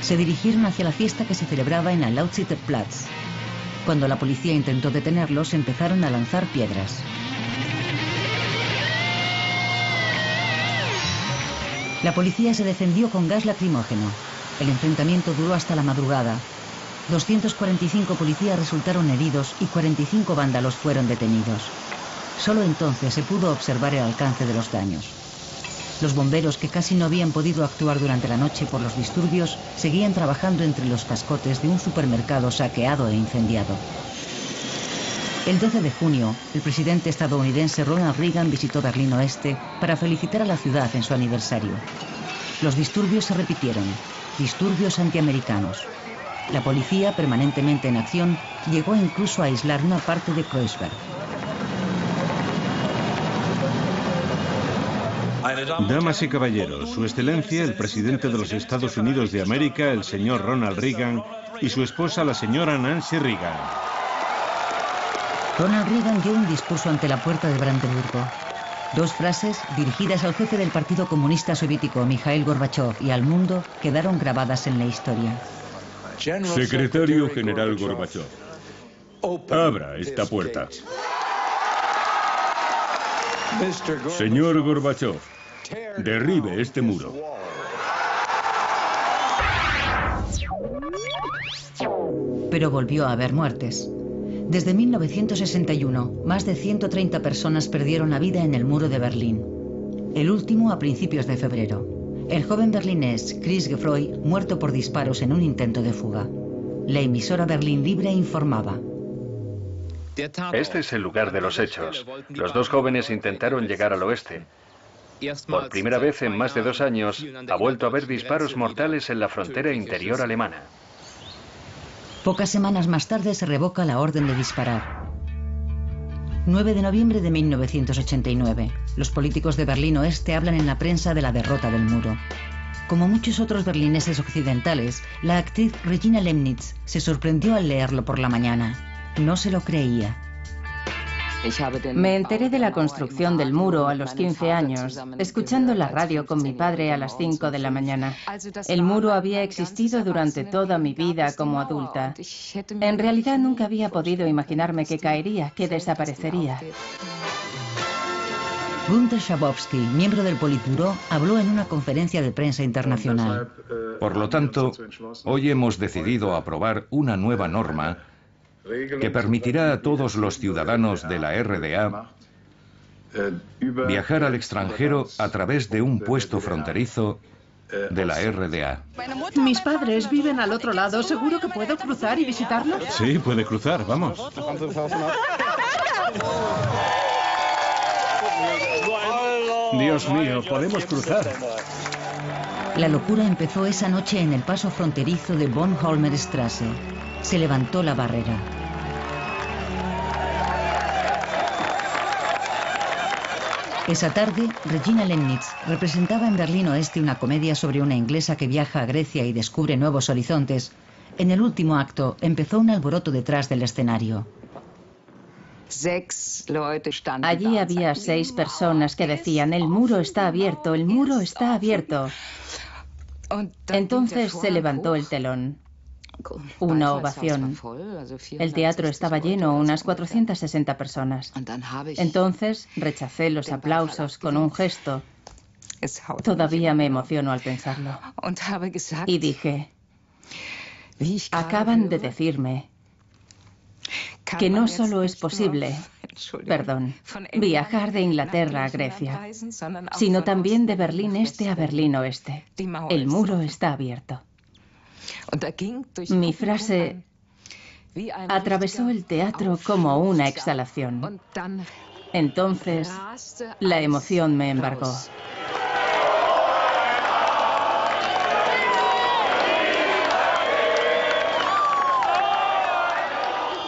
Se dirigieron hacia la fiesta que se celebraba en el Lautsiter Platz. Cuando la policía intentó detenerlos, empezaron a lanzar piedras. La policía se defendió con gas lacrimógeno. El enfrentamiento duró hasta la madrugada. 245 policías resultaron heridos y 45 vándalos fueron detenidos. Solo entonces se pudo observar el alcance de los daños. Los bomberos, que casi no habían podido actuar durante la noche por los disturbios, seguían trabajando entre los cascotes de un supermercado saqueado e incendiado. El 12 de junio, el presidente estadounidense Ronald Reagan visitó Berlín Oeste para felicitar a la ciudad en su aniversario. Los disturbios se repitieron, disturbios antiamericanos. La policía, permanentemente en acción, llegó incluso a aislar una parte de Kreuzberg. Damas y caballeros, Su Excelencia, el presidente de los Estados Unidos de América, el señor Ronald Reagan, y su esposa, la señora Nancy Reagan. Ronald Reagan dio un discurso ante la puerta de Brandeburgo. Dos frases, dirigidas al jefe del Partido Comunista Soviético, Mikhail Gorbachev, y al mundo, quedaron grabadas en la historia. Secretario General Gorbachev, abra esta puerta. Señor Gorbachev, derribe este muro. Pero volvió a haber muertes. Desde 1961, más de 130 personas perdieron la vida en el muro de Berlín. El último a principios de febrero. El joven berlinés Chris Gefroy, muerto por disparos en un intento de fuga. La emisora Berlín Libre informaba. Este es el lugar de los hechos. Los dos jóvenes intentaron llegar al oeste. Por primera vez en más de 2 años, ha vuelto a haber disparos mortales en la frontera interior alemana. Pocas semanas más tarde se revoca la orden de disparar. 9 de noviembre de 1989. Los políticos de Berlín Oeste hablan en la prensa de la derrota del muro. Como muchos otros berlineses occidentales, la actriz Regina Lemnitz se sorprendió al leerlo por la mañana. No se lo creía. Me enteré de la construcción del muro a los 15 años, escuchando la radio con mi padre a las 5 de la mañana. El muro había existido durante toda mi vida como adulta. En realidad nunca había podido imaginarme que caería, que desaparecería. Günter Schabowski, miembro del Politburó, habló en una conferencia de prensa internacional. Por lo tanto, hoy hemos decidido aprobar una nueva norma que permitirá a todos los ciudadanos de la RDA viajar al extranjero a través de un puesto fronterizo de la RDA. Mis padres viven al otro lado. ¿Seguro que puedo cruzar y visitarlos? Sí, puede cruzar, vamos. Dios mío, podemos cruzar. La locura empezó esa noche en el paso fronterizo de Bornholmer-Straße. Se levantó la barrera. Esa tarde, Regina Lemnitz representaba en Berlín Oeste una comedia sobre una inglesa que viaja a Grecia y descubre nuevos horizontes. En el último acto, empezó un alboroto detrás del escenario. Allí había 6 personas que decían: el muro está abierto, el muro está abierto. Entonces se levantó el telón. Una ovación. El teatro estaba lleno, unas 460 personas. Entonces rechacé los aplausos con un gesto. Todavía me emociono al pensarlo. Y dije: acaban de decirme que no solo es posible, viajar de Inglaterra a Grecia, sino también de Berlín Este a Berlín Oeste. El muro está abierto. Mi frase atravesó el teatro como una exhalación. Entonces, la emoción me embargó.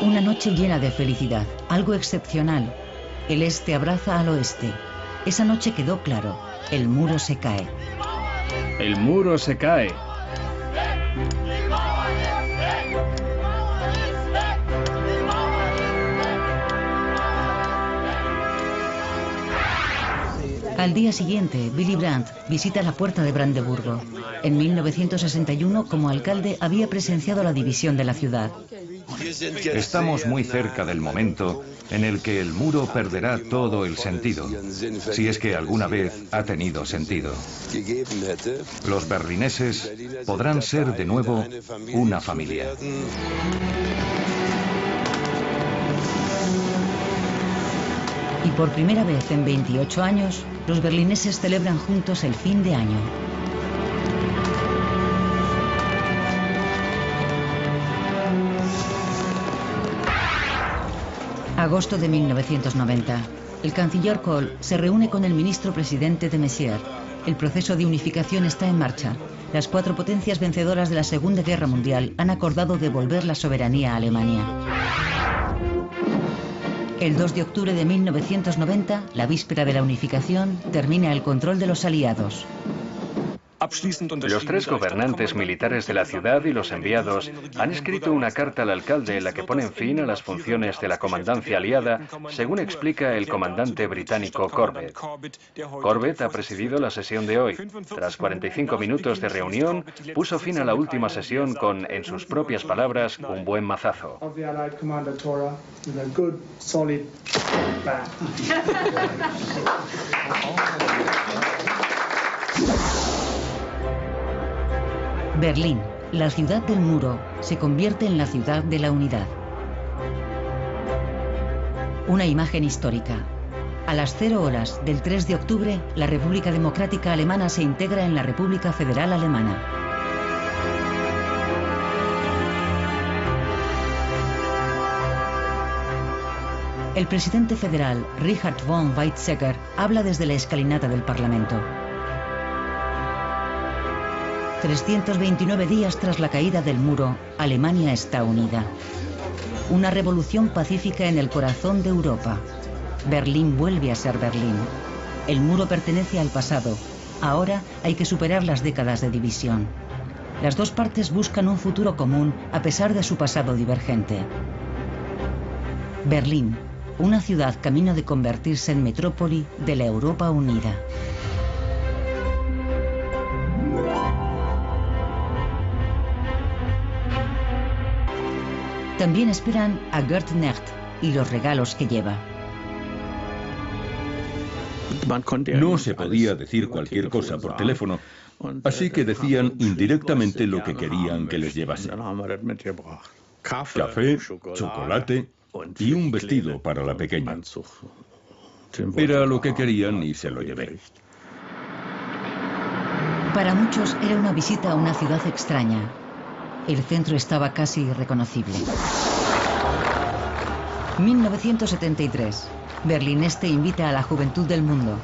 Una noche llena de felicidad, algo excepcional. El este abraza al oeste. Esa noche quedó claro, el muro se cae. El muro se cae. Al día siguiente, Willy Brandt visita la puerta de Brandeburgo. En 1961, como alcalde, había presenciado la división de la ciudad. Estamos muy cerca del momento en el que el muro perderá todo el sentido, si es que alguna vez ha tenido sentido. Los berlineses podrán ser de nuevo una familia. Y por primera vez en 28 años, los berlineses celebran juntos el fin de año. Agosto de 1990. El canciller Kohl se reúne con el ministro presidente de Messier. El proceso de unificación está en marcha. Las 4 potencias vencedoras de la Segunda Guerra Mundial han acordado devolver la soberanía a Alemania. El 2 de octubre de 1990, la víspera de la unificación, termina el control de los aliados. Los 3 gobernantes militares de la ciudad y los enviados han escrito una carta al alcalde en la que ponen fin a las funciones de la comandancia aliada, según explica el comandante británico Corbett. Corbett ha presidido la sesión de hoy. Tras 45 minutos de reunión, puso fin a la última sesión con, en sus propias palabras, un buen mazazo. Berlín, la ciudad del muro, se convierte en la ciudad de la unidad. Una imagen histórica. A las 0 horas del 3 de octubre, la República Democrática Alemana se integra en la República Federal Alemana. El presidente federal, Richard von Weizsäcker, habla desde la escalinata del Parlamento. 329 días tras la caída del muro, Alemania está unida. Una revolución pacífica en el corazón de Europa. Berlín vuelve a ser Berlín. El muro pertenece al pasado. Ahora hay que superar las décadas de división. Las 2 partes buscan un futuro común a pesar de su pasado divergente. Berlín, una ciudad camino de convertirse en metrópoli de la Europa unida. También esperan a Gerd Necht y los regalos que lleva. No se podía decir cualquier cosa por teléfono, así que decían indirectamente lo que querían que les llevase. Café, chocolate y un vestido para la pequeña. Era lo que querían y se lo llevé. Para muchos era una visita a una ciudad extraña. El centro estaba casi irreconocible. 1973. Berlín Este invita a la juventud del mundo.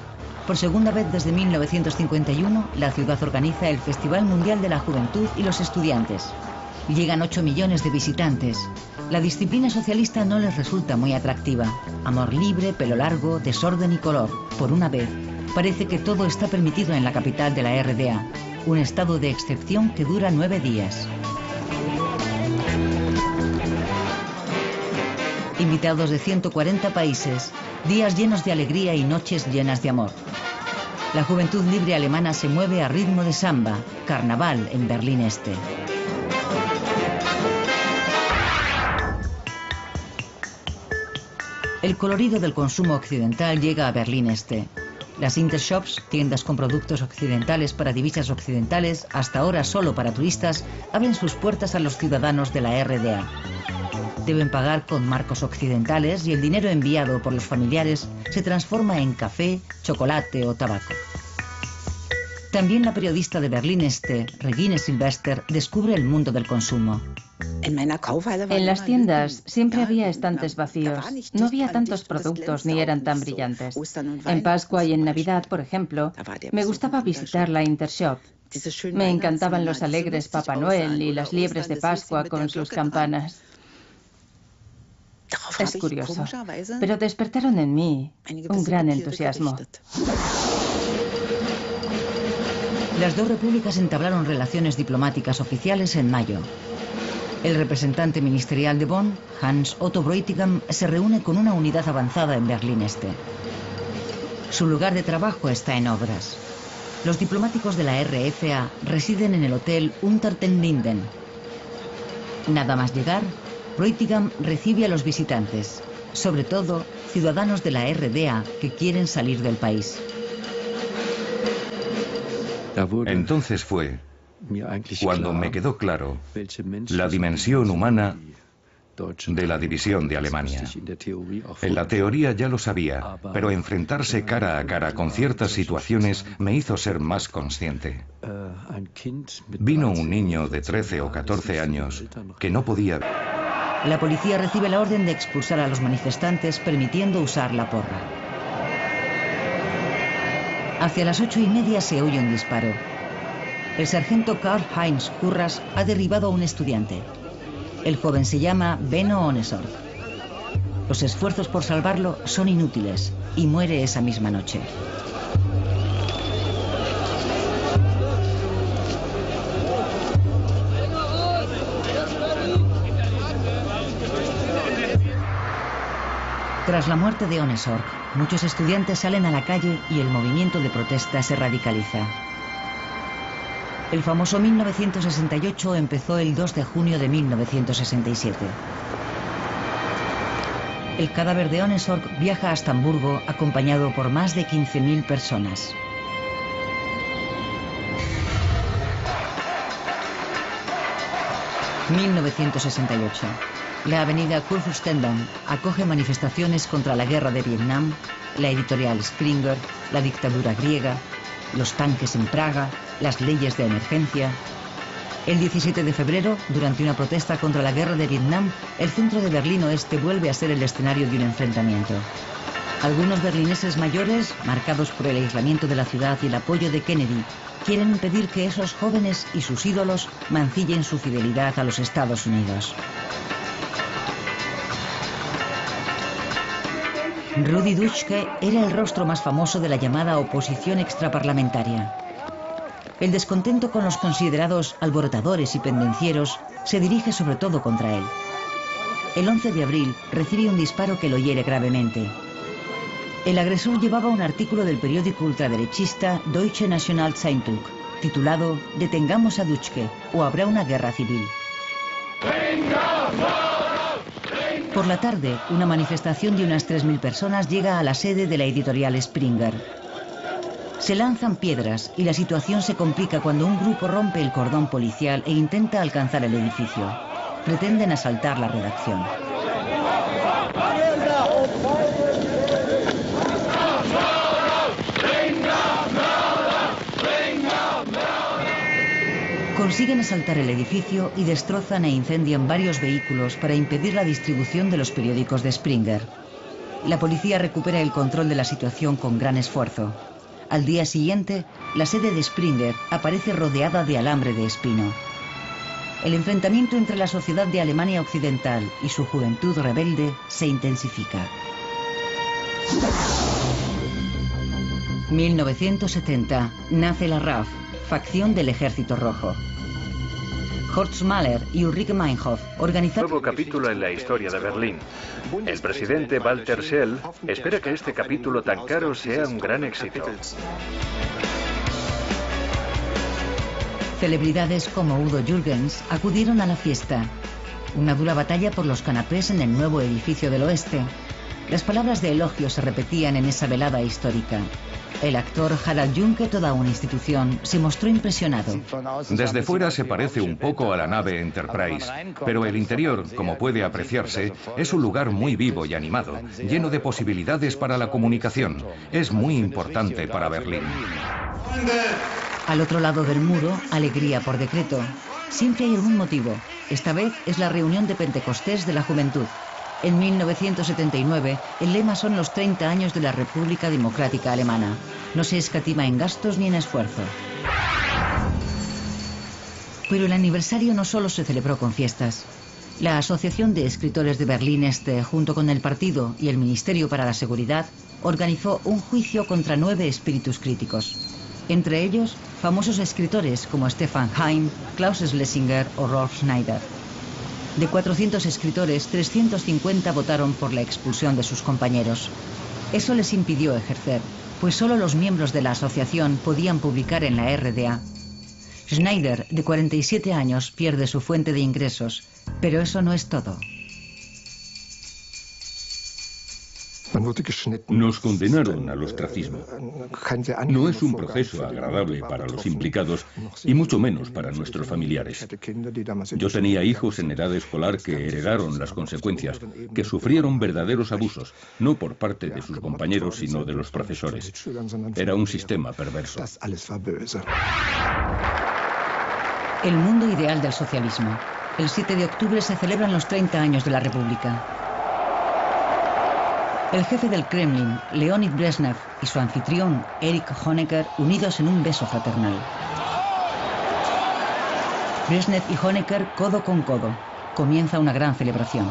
Por segunda vez desde 1951, la ciudad organiza el Festival Mundial de la Juventud y los Estudiantes. Llegan 8 millones de visitantes. La disciplina socialista no les resulta muy atractiva. Amor libre, pelo largo, desorden y color. Por una vez, parece que todo está permitido en la capital de la RDA. Un estado de excepción que dura 9 días. Invitados de 140 países, días llenos de alegría y noches llenas de amor. La juventud libre alemana se mueve a ritmo de samba, carnaval en Berlín Este. El colorido del consumo occidental llega a Berlín Este. Las Intershops, tiendas con productos occidentales para divisas occidentales, hasta ahora solo para turistas, abren sus puertas a los ciudadanos de la RDA. Deben pagar con marcos occidentales y el dinero enviado por los familiares se transforma en café, chocolate o tabaco. También la periodista de Berlín Este, Regine Silvester, descubre el mundo del consumo. En las tiendas siempre había estantes vacíos. No había tantos productos ni eran tan brillantes. En Pascua y en Navidad, por ejemplo, me gustaba visitar la Intershop. Me encantaban los alegres Papá Noel y las liebres de Pascua con sus campanas. Es curioso, pero despertaron en mí un gran entusiasmo. Las 2 repúblicas entablaron relaciones diplomáticas oficiales en mayo. El representante ministerial de Bonn, Hans Otto Bräutigam, se reúne con una unidad avanzada en Berlín Este. Su lugar de trabajo está en obras. Los diplomáticos de la RFA residen en el hotel Unter den Linden. Nada más llegar, Bräutigam recibe a los visitantes, sobre todo ciudadanos de la RDA que quieren salir del país. Entonces fue cuando me quedó claro la dimensión humana de la división de Alemania. En la teoría ya lo sabía, pero enfrentarse cara a cara con ciertas situaciones me hizo ser más consciente. Vino un niño de 13 o 14 años que no podía ver. La policía recibe la orden de expulsar a los manifestantes, permitiendo usar la porra. Hacia las 8:30 se oye un disparo. El sargento Karl-Heinz Kurras ha derribado a un estudiante. El joven se llama Benno Ohnesorg. Los esfuerzos por salvarlo son inútiles y muere esa misma noche. Tras la muerte de Ohnesorg, muchos estudiantes salen a la calle y el movimiento de protesta se radicaliza. El famoso 1968 empezó el 2 de junio de 1967. El cadáver de Ohnesorg viaja hasta Hamburgo acompañado por más de 15.000 personas. ...1968... La avenida Kurfürstendamm acoge manifestaciones contra la guerra de Vietnam, la editorial Springer, la dictadura griega, los tanques en Praga, las leyes de emergencia. El 17 de febrero, durante una protesta contra la guerra de Vietnam, el centro de Berlín Oeste vuelve a ser el escenario de un enfrentamiento. Algunos berlineses mayores, marcados por el aislamiento de la ciudad y el apoyo de Kennedy, quieren impedir que esos jóvenes y sus ídolos mancillen su fidelidad a los Estados Unidos. Rudi Dutschke era el rostro más famoso de la llamada oposición extraparlamentaria. El descontento con los considerados alborotadores y pendencieros se dirige sobre todo contra él. El 11 de abril recibe un disparo que lo hiere gravemente. El agresor llevaba un artículo del periódico ultraderechista Deutsche Nationalzeitung, titulado «Detengamos a Dutschke o habrá una guerra civil». Por la tarde, una manifestación de unas 3.000 personas llega a la sede de la editorial Springer. Se lanzan piedras y la situación se complica cuando un grupo rompe el cordón policial e intenta alcanzar el edificio. Pretenden asaltar la redacción. Consiguen asaltar el edificio y destrozan e incendian varios vehículos para impedir la distribución de los periódicos de Springer. La policía recupera el control de la situación con gran esfuerzo. Al día siguiente, la sede de Springer aparece rodeada de alambre de espino. El enfrentamiento entre la sociedad de Alemania Occidental y su juventud rebelde se intensifica. 1970. Nace la RAF, facción del Ejército Rojo. Horst Mahler y Ulrike Meinhof organizaron un nuevo capítulo en la historia de Berlín. El presidente Walter Scheel espera que este capítulo tan caro sea un gran éxito. Celebridades como Udo Jürgens acudieron a la fiesta. Una dura batalla por los canapés en el nuevo edificio del oeste. Las palabras de elogio se repetían en esa velada histórica. El actor Harald Junke, toda una institución, se mostró impresionado. Desde fuera se parece un poco a la nave Enterprise, pero el interior, como puede apreciarse, es un lugar muy vivo y animado, lleno de posibilidades para la comunicación. Es muy importante para Berlín. Al otro lado del muro, alegría por decreto. Siempre hay algún motivo. Esta vez es la reunión de Pentecostés de la juventud. En 1979, el lema son los 30 años de la República Democrática Alemana. No se escatima en gastos ni en esfuerzo. Pero el aniversario no solo se celebró con fiestas. La Asociación de Escritores de Berlín Este, junto con el partido y el Ministerio para la Seguridad, organizó un juicio contra 9 espíritus críticos. Entre ellos, famosos escritores como Stefan Heym, Klaus Schlesinger o Rolf Schneider. De 400 escritores, 350 votaron por la expulsión de sus compañeros. Eso les impidió ejercer, pues solo los miembros de la asociación podían publicar en la RDA. Schneider, de 47 años, pierde su fuente de ingresos, pero eso no es todo. Nos condenaron al ostracismo. No es un proceso agradable para los implicados y mucho menos para nuestros familiares. Yo tenía hijos en edad escolar que heredaron las consecuencias, que sufrieron verdaderos abusos, no por parte de sus compañeros, sino de los profesores. Era un sistema perverso. El mundo ideal del socialismo. El 7 de octubre se celebran los 30 años de la República. El jefe del Kremlin, Leonid Brezhnev, y su anfitrión, Erich Honecker, unidos en un beso fraternal. Brezhnev y Honecker codo con codo. Comienza una gran celebración.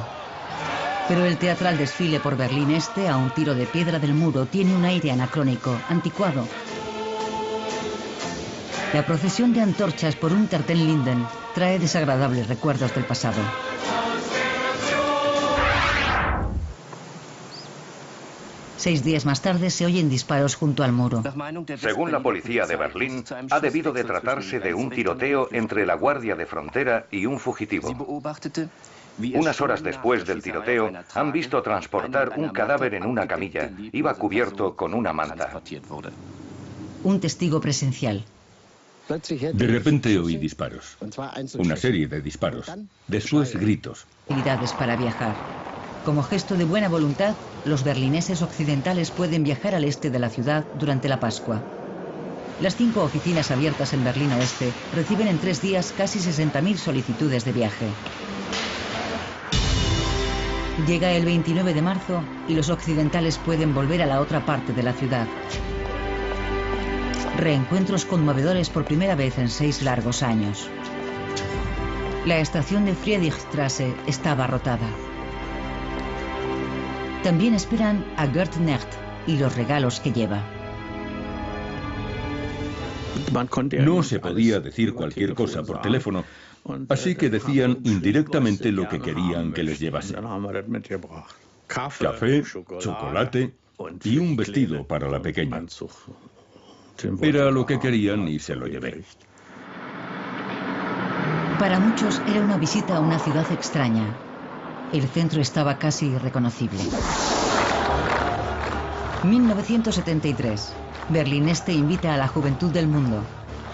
Pero el teatral desfile por Berlín Este, a un tiro de piedra del muro, tiene un aire anacrónico, anticuado. La procesión de antorchas por Unter-den-Linden trae desagradables recuerdos del pasado. Seis días más tarde se oyen disparos junto al muro. Según la policía de Berlín, ha debido de tratarse de un tiroteo entre la Guardia de Frontera y un fugitivo. Unas horas después del tiroteo, han visto transportar un cadáver en una camilla. Iba cubierto con una manta. Un testigo presencial. De repente oí disparos. Una serie de disparos. Después gritos. Facilidades para viajar. Como gesto de buena voluntad, los berlineses occidentales pueden viajar al este de la ciudad durante la Pascua. Las 5 oficinas abiertas en Berlín Oeste reciben en 3 días casi 60.000 solicitudes de viaje. Llega el 29 de marzo y los occidentales pueden volver a la otra parte de la ciudad. Reencuentros conmovedores por primera vez en 6 largos años. La estación de Friedrichstraße está abarrotada. También esperan a Gerd Necht y los regalos que lleva. No se podía decir cualquier cosa por teléfono, así que decían indirectamente lo que querían que les llevase. Café, chocolate y un vestido para la pequeña. Era lo que querían y se lo llevé. Para muchos era una visita a una ciudad extraña. El centro estaba casi irreconocible. 1973. Berlín Este invita a la juventud del mundo.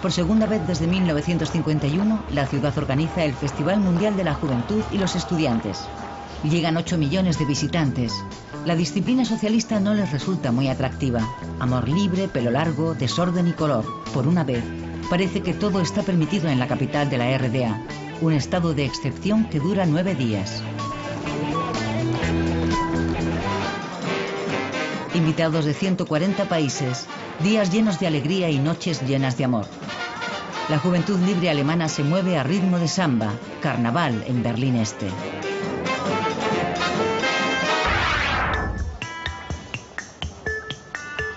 Por segunda vez desde 1951, la ciudad organiza el Festival Mundial de la Juventud y los Estudiantes. Llegan 8 millones de visitantes. La disciplina socialista no les resulta muy atractiva. Amor libre, pelo largo, desorden y color. Por una vez, parece que todo está permitido en la capital de la RDA. Un estado de excepción que dura 9 días. Invitados de 140 países, días llenos de alegría y noches llenas de amor. La juventud libre alemana se mueve a ritmo de samba, carnaval en Berlín Este.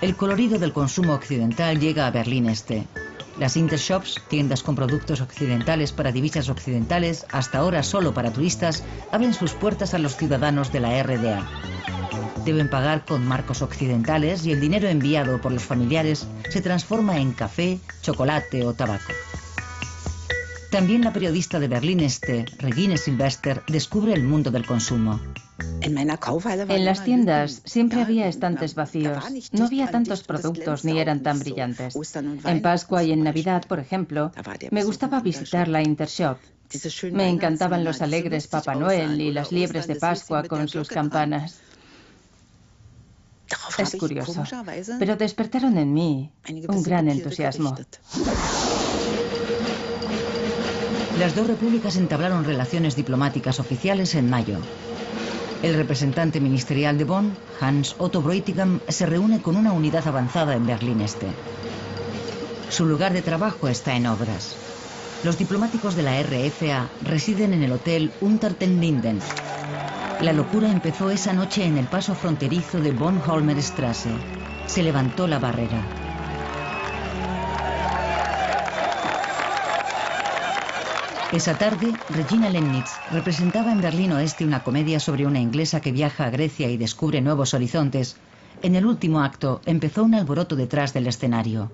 El colorido del consumo occidental llega a Berlín Este. Las Intershops, tiendas con productos occidentales para divisas occidentales, hasta ahora solo para turistas, abren sus puertas a los ciudadanos de la RDA. Deben pagar con marcos occidentales y el dinero enviado por los familiares se transforma en café, chocolate o tabaco. También la periodista de Berlín Este, Regine Silvester, descubre el mundo del consumo. En las tiendas siempre había estantes vacíos. No había tantos productos ni eran tan brillantes. En Pascua y en Navidad, por ejemplo, me gustaba visitar la Intershop. Me encantaban los alegres Papá Noel y las liebres de Pascua con sus campanas. Es curioso, pero despertaron en mí un gran entusiasmo. Las dos repúblicas entablaron relaciones diplomáticas oficiales en mayo. El representante ministerial de Bonn, Hans Otto Bräutigam, se reúne con una unidad avanzada en Berlín Este. Su lugar de trabajo está en obras. Los diplomáticos de la RFA residen en el hotel Unter-den-Linden. La locura empezó esa noche en el paso fronterizo de Bornholmer-Straße. Se levantó la barrera. Esa tarde, Regina Lemnitz representaba en Berlín Oeste una comedia sobre una inglesa que viaja a Grecia y descubre nuevos horizontes. En el último acto, empezó un alboroto detrás del escenario.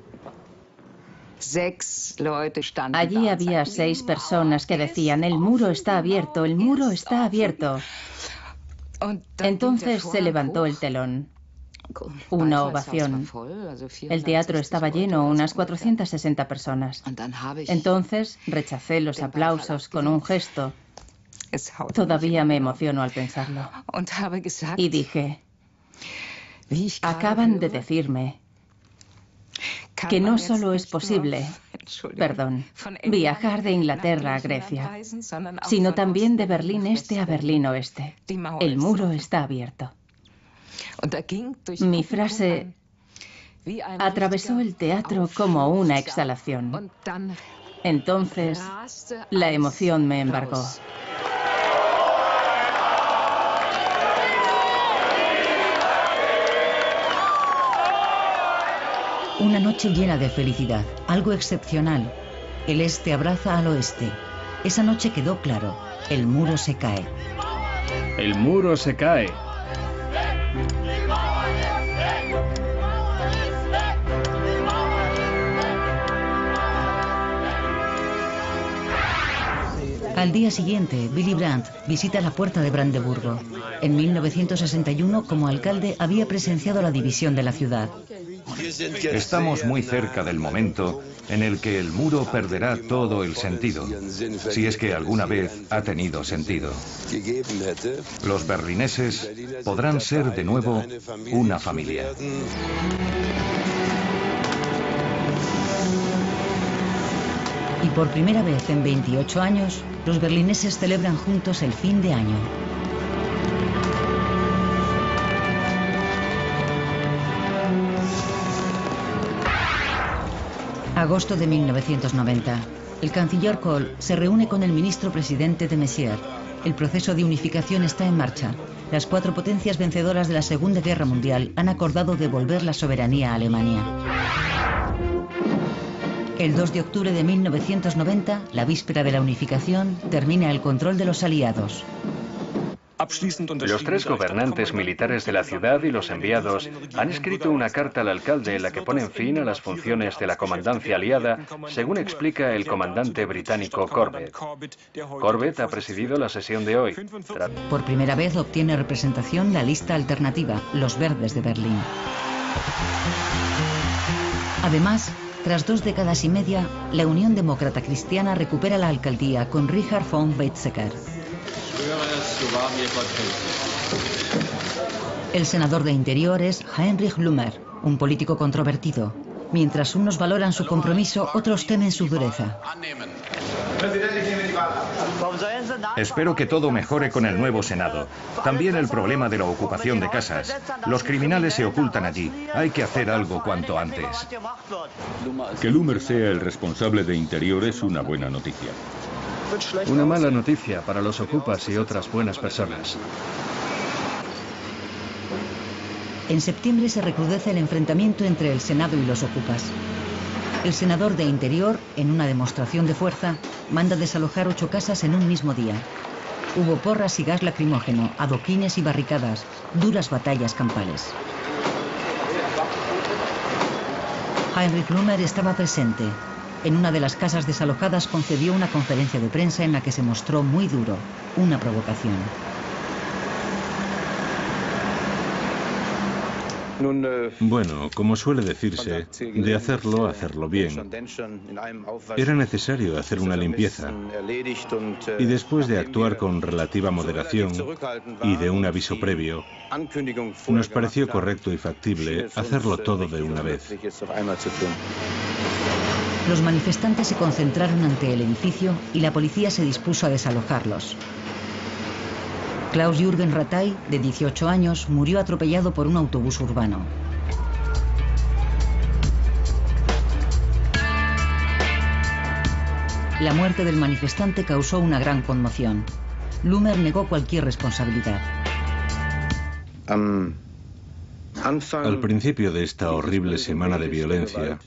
Allí había 6 personas que decían: el muro está abierto, el muro está abierto. Entonces se levantó el telón. Una ovación. El teatro estaba lleno, unas 460 personas. Entonces rechacé los aplausos con un gesto. Todavía me emociono al pensarlo. Y dije: acaban de decirme que no solo es posible, viajar de Inglaterra a Grecia, sino también de Berlín Este a Berlín Oeste. El muro está abierto. Mi frase atravesó el teatro como una exhalación. Entonces, la emoción me embargó. Una noche llena de felicidad, algo excepcional. El este abraza al oeste. Esa noche quedó claro, el muro se cae. El muro se cae. Al día siguiente, Willy Brandt visita la puerta de Brandeburgo. En 1961, como alcalde, había presenciado la división de la ciudad. Estamos muy cerca del momento en el que el muro perderá todo el sentido, si es que alguna vez ha tenido sentido. Los berlineses podrán ser de nuevo una familia. Y por primera vez en 28 años, los berlineses celebran juntos el fin de año. Agosto de 1990. El canciller Kohl se reúne con el ministro presidente de Messier. El proceso de unificación está en marcha. Las 4 potencias vencedoras de la Segunda Guerra Mundial han acordado devolver la soberanía a Alemania. El 2 de octubre de 1990, la víspera de la unificación, termina el control de los aliados. Los 3 gobernantes militares de la ciudad y los enviados han escrito una carta al alcalde en la que ponen fin a las funciones de la comandancia aliada, según explica el comandante británico Corbett. Corbett ha presidido la sesión de hoy. Por primera vez obtiene representación la lista alternativa, los Verdes de Berlín. Además, tras 2 décadas y media, la Unión Demócrata Cristiana recupera la alcaldía con Richard von Weizsäcker. El senador de Interior es Heinrich Blumer, un político controvertido. Mientras unos valoran su compromiso, otros temen su dureza. Espero que todo mejore con el nuevo Senado. También el problema de la ocupación de casas. Los criminales se ocultan allí. Hay que hacer algo cuanto antes. Que Blumer sea el responsable de Interior es una buena noticia. Una mala noticia para los ocupas y otras buenas personas. En septiembre se recrudece el enfrentamiento entre el Senado y los ocupas. El senador de Interior, en una demostración de fuerza, manda desalojar 8 casas en un mismo día. Hubo porras y gas lacrimógeno, adoquines y barricadas, duras batallas campales. Heinrich Blumer estaba presente. En una de las casas desalojadas concedió una conferencia de prensa en la que se mostró muy duro, una provocación. Bueno, como suele decirse, de hacerlo, hacerlo bien. Era necesario hacer una limpieza y después de actuar con relativa moderación y de un aviso previo, nos pareció correcto y factible hacerlo todo de una vez. Los manifestantes se concentraron ante el edificio y la policía se dispuso a desalojarlos. Klaus-Jürgen Rattay, de 18 años, murió atropellado por un autobús urbano. La muerte del manifestante causó una gran conmoción. Blumer negó cualquier responsabilidad. Al principio de esta horrible semana de violencia,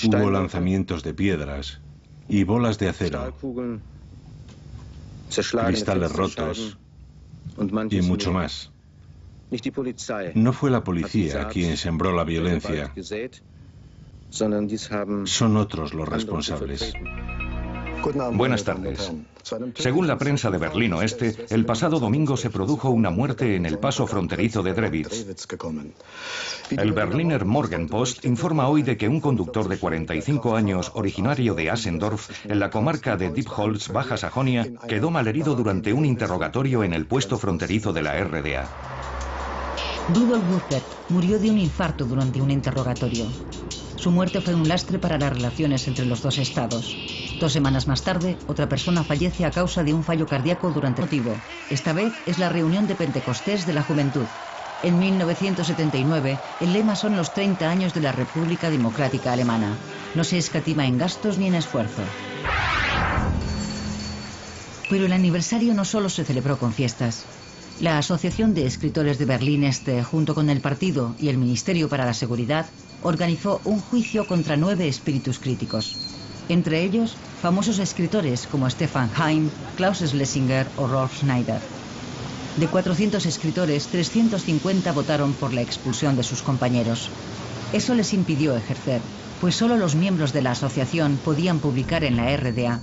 hubo lanzamientos de piedras y bolas de acero, cristales rotos y mucho más. No fue la policía quien sembró la violencia, son otros los responsables. Buenas tardes. Según la prensa de Berlín Oeste, el pasado domingo se produjo una muerte en el paso fronterizo de Drewitz. El Berliner Morgenpost informa hoy de que un conductor de 45 años, originario de Asendorf, en la comarca de Diepholz, Baja Sajonia, quedó malherido durante un interrogatorio en el puesto fronterizo de la RDA. Rudolf Burkert murió de un infarto durante un interrogatorio. Su muerte fue un lastre para las relaciones entre los dos estados. 2 semanas más tarde, otra persona fallece a causa de un fallo cardíaco durante el motivo. Esta vez es la reunión de Pentecostés de la juventud. En 1979, el lema son los 30 años de la República Democrática Alemana. No se escatima en gastos ni en esfuerzo. Pero el aniversario no solo se celebró con fiestas. La Asociación de Escritores de Berlín Este, junto con el partido y el Ministerio para la Seguridad, organizó un juicio contra 9 espíritus críticos. Entre ellos, famosos escritores como Stefan Heym, Klaus Schlesinger o Rolf Schneider. De 400 escritores, 350 votaron por la expulsión de sus compañeros. Eso les impidió ejercer, pues solo los miembros de la asociación podían publicar en la RDA.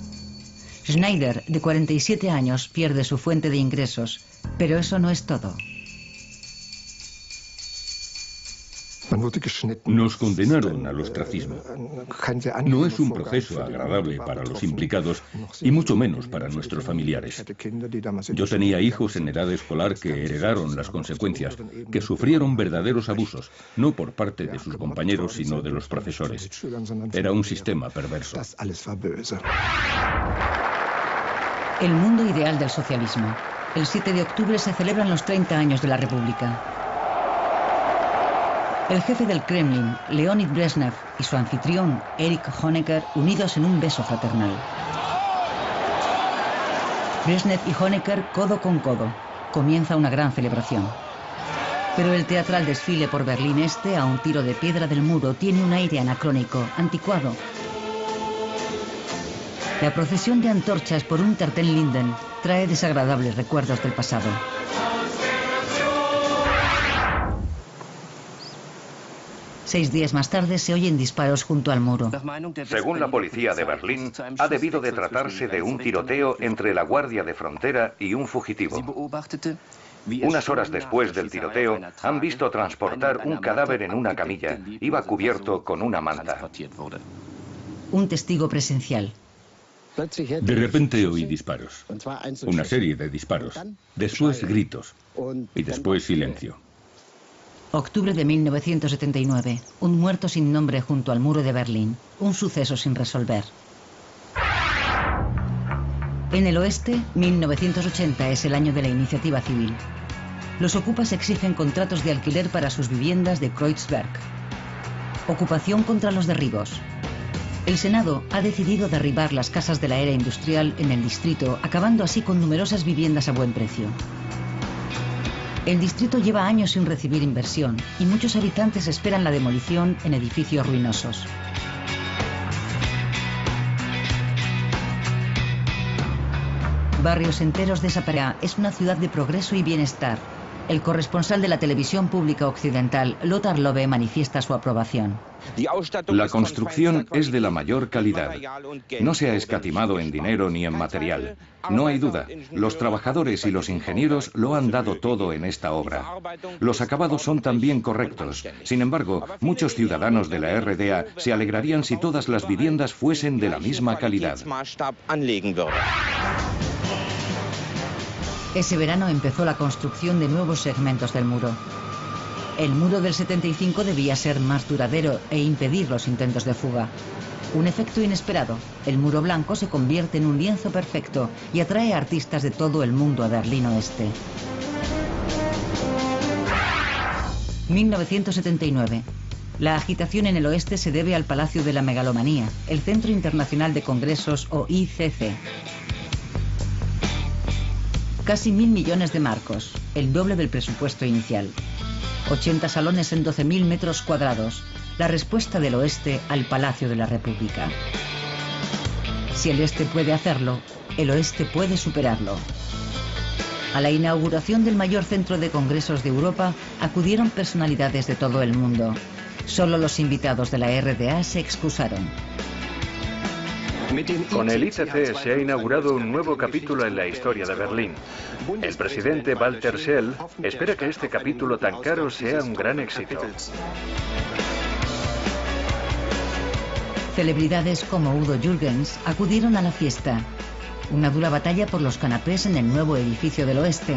Schneider, de 47 años, pierde su fuente de ingresos, pero eso no es todo. Nos condenaron al ostracismo. No es un proceso agradable para los implicados y mucho menos para nuestros familiares. Yo tenía hijos en edad escolar que heredaron las consecuencias, que sufrieron verdaderos abusos, no por parte de sus compañeros, sino de los profesores. Era un sistema perverso. El mundo ideal del socialismo. El 7 de octubre se celebran los 30 años de la República. El jefe del Kremlin, Leonid Brezhnev, y su anfitrión, Erich Honecker, unidos en un beso fraternal. Brezhnev y Honecker codo con codo. Comienza una gran celebración. Pero el teatral desfile por Berlín Este, a un tiro de piedra del muro, tiene un aire anacrónico, anticuado. La procesión de antorchas por Unter-den-Linden trae desagradables recuerdos del pasado. Seis días más tarde se oyen disparos junto al muro. Según la policía de Berlín, ha debido de tratarse de un tiroteo entre la Guardia de Frontera y un fugitivo. Unas horas después del tiroteo, han visto transportar un cadáver en una camilla. Iba cubierto con una manta. Un testigo presencial. De repente oí disparos. Una serie de disparos. Después gritos. Y después silencio. Octubre de 1979. Un muerto sin nombre junto al muro de Berlín. Un suceso sin resolver. En el oeste, 1980 es el año de la iniciativa civil. Los ocupas exigen contratos de alquiler para sus viviendas de Kreuzberg. Ocupación contra los derribos. El Senado ha decidido derribar las casas de la era industrial en el distrito, acabando así con numerosas viviendas a buen precio. El distrito lleva años sin recibir inversión y muchos habitantes esperan la demolición en edificios ruinosos. Barrios enteros desaparecerán. Es una ciudad de progreso y bienestar. El corresponsal de la televisión pública occidental, Lothar Lobe, manifiesta su aprobación. La construcción es de la mayor calidad. No se ha escatimado en dinero ni en material. No hay duda, los trabajadores y los ingenieros lo han dado todo en esta obra. Los acabados son también correctos. Sin embargo, muchos ciudadanos de la RDA se alegrarían si todas las viviendas fuesen de la misma calidad. Ese verano empezó la construcción de nuevos segmentos del muro. El muro del 75 debía ser más duradero e impedir los intentos de fuga. Un efecto inesperado. El muro blanco se convierte en un lienzo perfecto y atrae a artistas de todo el mundo a Berlín Oeste. 1979. La agitación en el oeste se debe al Palacio de la Megalomanía, el Centro Internacional de Congresos o ICC. Casi 1.000 millones de marcos, el doble del presupuesto inicial. 80 salones en 12.000 metros cuadrados. La respuesta del oeste al Palacio de la República. Si el este puede hacerlo, el oeste puede superarlo. A la inauguración del mayor centro de congresos de Europa acudieron personalidades de todo el mundo. Solo los invitados de la RDA se excusaron. Con el ICC se ha inaugurado un nuevo capítulo en la historia de Berlín. El presidente Walter Scheel espera que este capítulo tan caro sea un gran éxito. Celebridades como Udo Jürgens acudieron a la fiesta. Una dura batalla por los canapés en el nuevo edificio del oeste.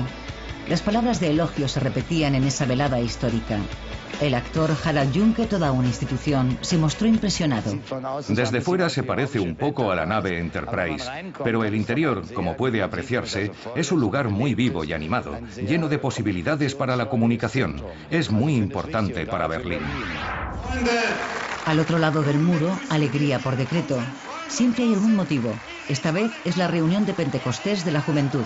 Las palabras de elogio se repetían en esa velada histórica. El actor Harald Junke, toda una institución, se mostró impresionado. Desde fuera se parece un poco a la nave Enterprise, pero el interior, como puede apreciarse, es un lugar muy vivo y animado, lleno de posibilidades para la comunicación. Es muy importante para Berlín. Al otro lado del muro, alegría por decreto. Siempre hay algún motivo. Esta vez es la reunión de Pentecostés de la juventud.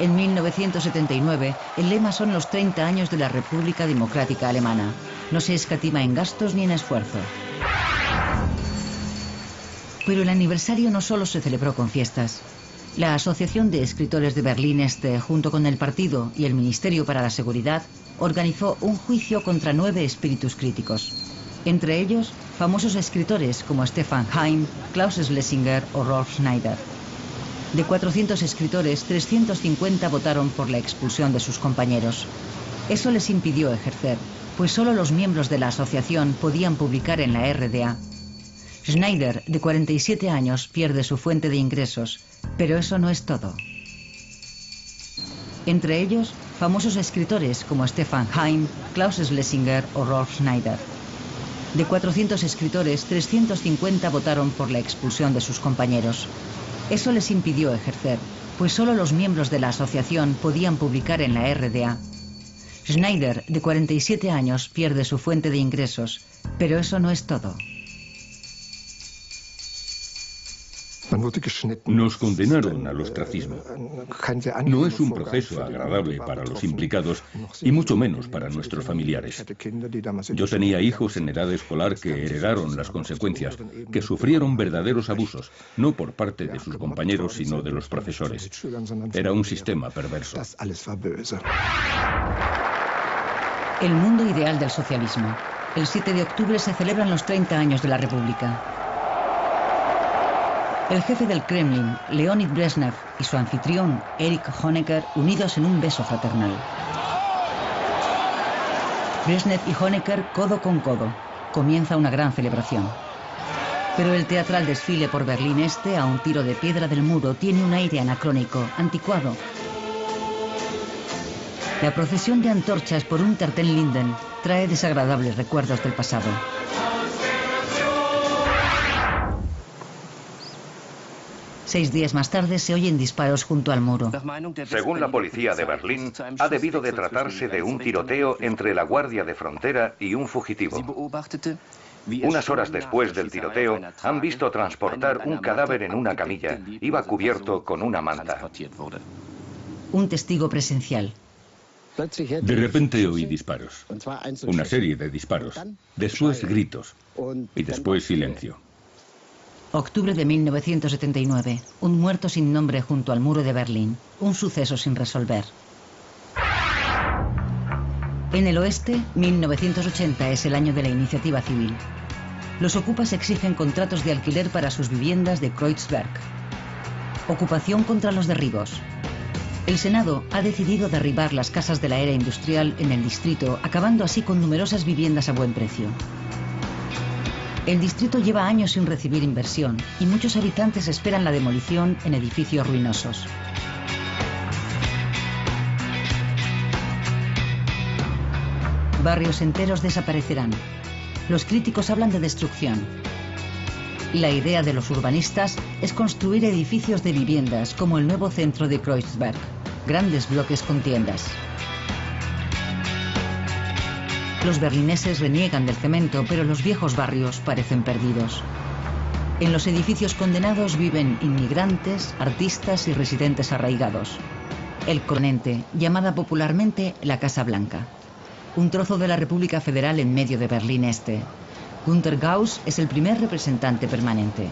En 1979, el lema son los 30 años de la República Democrática Alemana. No se escatima en gastos ni en esfuerzo. Pero el aniversario no solo se celebró con fiestas. La Asociación de Escritores de Berlín Este, junto con el partido y el Ministerio para la Seguridad, organizó un juicio contra 9 espíritus críticos. Entre ellos, famosos escritores como Stefan Heym, Klaus Schlesinger o Rolf Schneider. De 400 escritores, 350 votaron por la expulsión de sus compañeros. Eso les impidió ejercer, pues solo los miembros de la asociación podían publicar en la RDA. Schneider, de 47 años, pierde su fuente de ingresos, pero eso no es todo. Entre ellos, famosos escritores como Stefan Heym, Klaus Schlesinger o Rolf Schneider. De 400 escritores, 350 votaron por la expulsión de sus compañeros. Eso les impidió ejercer, pues solo los miembros de la asociación podían publicar en la RDA. Schneider, de 47 años, pierde su fuente de ingresos, pero eso no es todo. Nos condenaron al ostracismo. No es un proceso agradable para los implicados y mucho menos para nuestros familiares. Yo tenía hijos en edad escolar que heredaron las consecuencias, que sufrieron verdaderos abusos, no por parte de sus compañeros, sino de los profesores. Era un sistema perverso. El mundo ideal del socialismo. El 7 de octubre se celebran los 30 años de la República. El jefe del Kremlin, Leonid Brezhnev, y su anfitrión, Erich Honecker, unidos en un beso fraternal. Brezhnev y Honecker codo con codo. Comienza una gran celebración. Pero el teatral desfile por Berlín Este, a un tiro de piedra del muro, tiene un aire anacrónico, anticuado. La procesión de antorchas por Unter-den-Linden trae desagradables recuerdos del pasado. Seis días más tarde se oyen disparos junto al muro. Según la policía de Berlín, ha debido de tratarse de un tiroteo entre la Guardia de Frontera y un fugitivo. Unas horas después del tiroteo, han visto transportar un cadáver en una camilla. Iba cubierto con una manta. Un testigo presencial. De repente oí disparos. Una serie de disparos. Después gritos. Y después silencio. Octubre de 1979. Un muerto sin nombre junto al muro de Berlín. Un suceso sin resolver. En el oeste, 1980 es el año de la iniciativa civil. Los ocupas exigen contratos de alquiler para sus viviendas de Kreuzberg. Ocupación contra los derribos. El Senado ha decidido derribar las casas de la era industrial en el distrito, acabando así con numerosas viviendas a buen precio. El distrito lleva años sin recibir inversión y muchos habitantes esperan la demolición en edificios ruinosos. Barrios enteros desaparecerán. Los críticos hablan de destrucción. La idea de los urbanistas es construir edificios de viviendas como el nuevo centro de Kreuzberg, grandes bloques con tiendas. Los berlineses reniegan del cemento, pero los viejos barrios parecen perdidos. En los edificios condenados viven inmigrantes, artistas y residentes arraigados. El Continente, llamada popularmente la Casa Blanca. Un trozo de la República Federal en medio de Berlín Este. Günter Gauss es el primer representante permanente.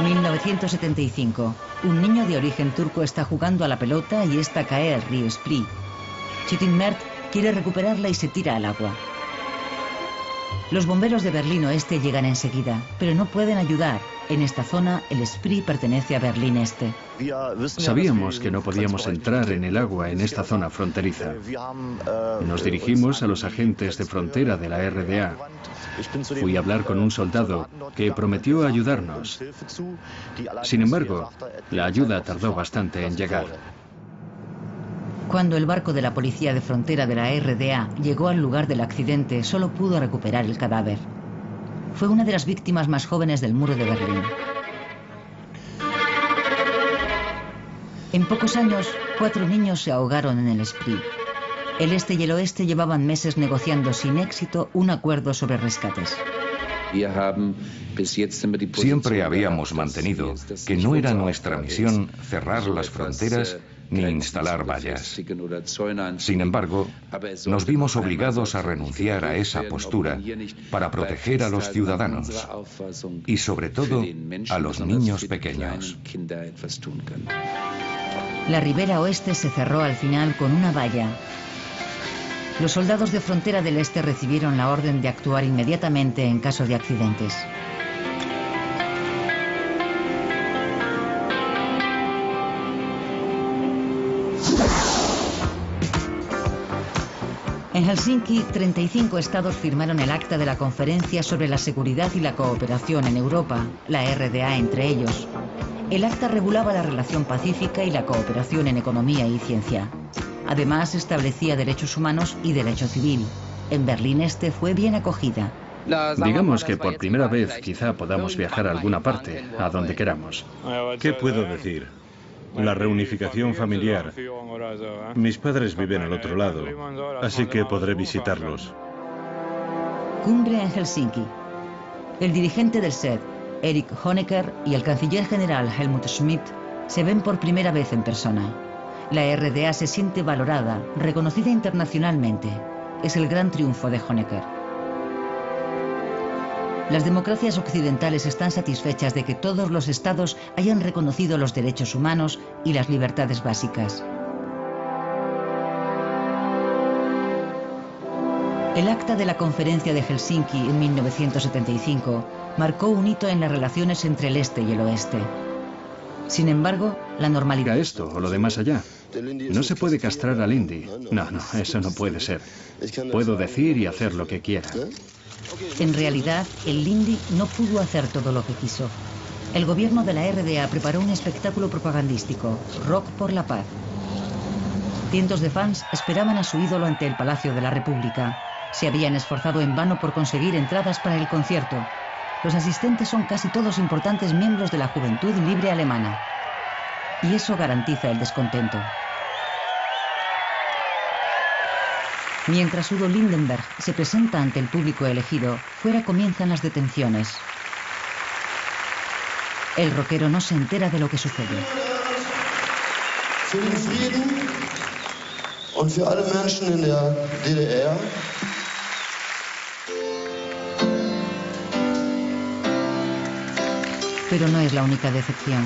1975. Un niño de origen turco está jugando a la pelota y esta cae al río Spree. Chitin Mert quiere recuperarla y se tira al agua. Los bomberos de Berlín Oeste llegan enseguida, pero no pueden ayudar. En esta zona, el Spree pertenece a Berlín Este. Sabíamos que no podíamos entrar en el agua en esta zona fronteriza. Nos dirigimos a los agentes de frontera de la RDA. Fui a hablar con un soldado que prometió ayudarnos. Sin embargo, la ayuda tardó bastante en llegar. Cuando el barco de la policía de frontera de la RDA llegó al lugar del accidente, solo pudo recuperar el cadáver. Fue una de las víctimas más jóvenes del muro de Berlín. En pocos años, 4 niños se ahogaron en el Spree. El este y el oeste llevaban meses negociando sin éxito un acuerdo sobre rescates. Siempre habíamos mantenido que no era nuestra misión cerrar las fronteras ni instalar vallas. Sin embargo, nos vimos obligados a renunciar a esa postura para proteger a los ciudadanos y, sobre todo, a los niños pequeños. La ribera oeste se cerró al final con una valla. Los soldados de frontera del este recibieron la orden de actuar inmediatamente en caso de accidentes. En Helsinki, 35 estados firmaron el Acta de la Conferencia sobre la Seguridad y la Cooperación en Europa, la RDA entre ellos. El acta regulaba la relación pacífica y la cooperación en economía y ciencia. Además, establecía derechos humanos y derecho civil. En Berlín Este fue bien acogida. Digamos que por primera vez quizá podamos viajar a alguna parte, a donde queramos. ¿Qué puedo decir? La reunificación familiar. Mis padres viven al otro lado, así que podré visitarlos. Cumbre en Helsinki. El dirigente del SED, Erich Honecker, y el canciller general Helmut Schmidt se ven por primera vez en persona. La RDA se siente valorada, reconocida internacionalmente. Es el gran triunfo de Honecker. Las democracias occidentales están satisfechas de que todos los estados hayan reconocido los derechos humanos y las libertades básicas. El acta de la Conferencia de Helsinki en 1975 marcó un hito en las relaciones entre el este y el oeste. Sin embargo, la normalidad... Esto o lo de más allá. No se puede castrar al Lindy. No, eso no puede ser. Puedo decir y hacer lo que quiera. En realidad, el Lindy no pudo hacer todo lo que quiso. El gobierno de la RDA preparó un espectáculo propagandístico, Rock por la Paz. Cientos de fans esperaban a su ídolo ante el Palacio de la República. Se habían esforzado en vano por conseguir entradas para el concierto. Los asistentes son casi todos importantes miembros de la Juventud Libre Alemana. Y eso garantiza el descontento. Mientras Udo Lindenberg se presenta ante el público elegido, fuera comienzan las detenciones. El rockero no se entera de lo que sucede. Für den Frieden und für alle Menschen in der DDR. Pero no es la única decepción.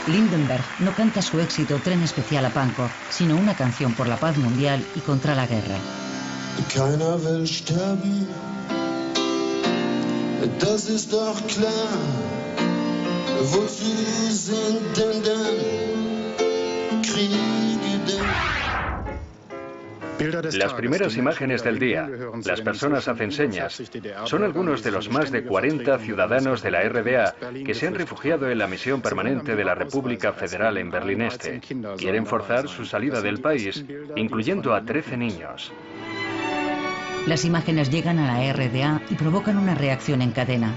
Lindenberg no canta su éxito Tren Especial a Pankow, sino una canción por la paz mundial y contra la guerra. Keiner will sterben, das ist doch klar. Wozu sind denn dann Kriege denn? Las primeras imágenes del día, las personas hacen señas, son algunos de los más de 40 ciudadanos de la RDA que se han refugiado en la misión permanente de la República Federal en Berlín Este. Quieren forzar su salida del país, incluyendo a 13 niños. Las imágenes llegan a la RDA y provocan una reacción en cadena.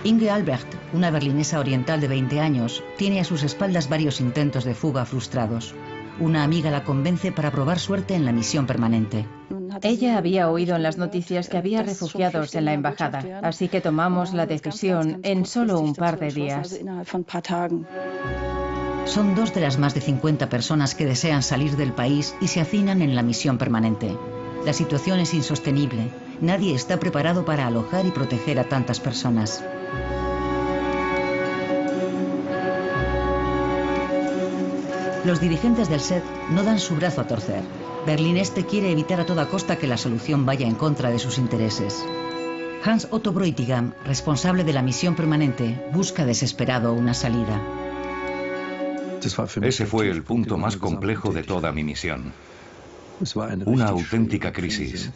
Inge Albrecht, una berlinesa oriental de 20 años, tiene a sus espaldas varios intentos de fuga frustrados. Una amiga la convence para probar suerte en la misión permanente. Ella había oído en las noticias que había refugiados en la embajada, así que tomamos la decisión en solo un par de días. Son 2 de las más de 50 personas que desean salir del país y se hacinan en la misión permanente. La situación es insostenible. Nadie está preparado para alojar y proteger a tantas personas. Los dirigentes del SED no dan su brazo a torcer. Berlín Este quiere evitar a toda costa que la solución vaya en contra de sus intereses. Hans Otto Bräutigam, responsable de la misión permanente, busca desesperado una salida. Ese fue el punto más complejo de toda mi misión. Una auténtica crisis.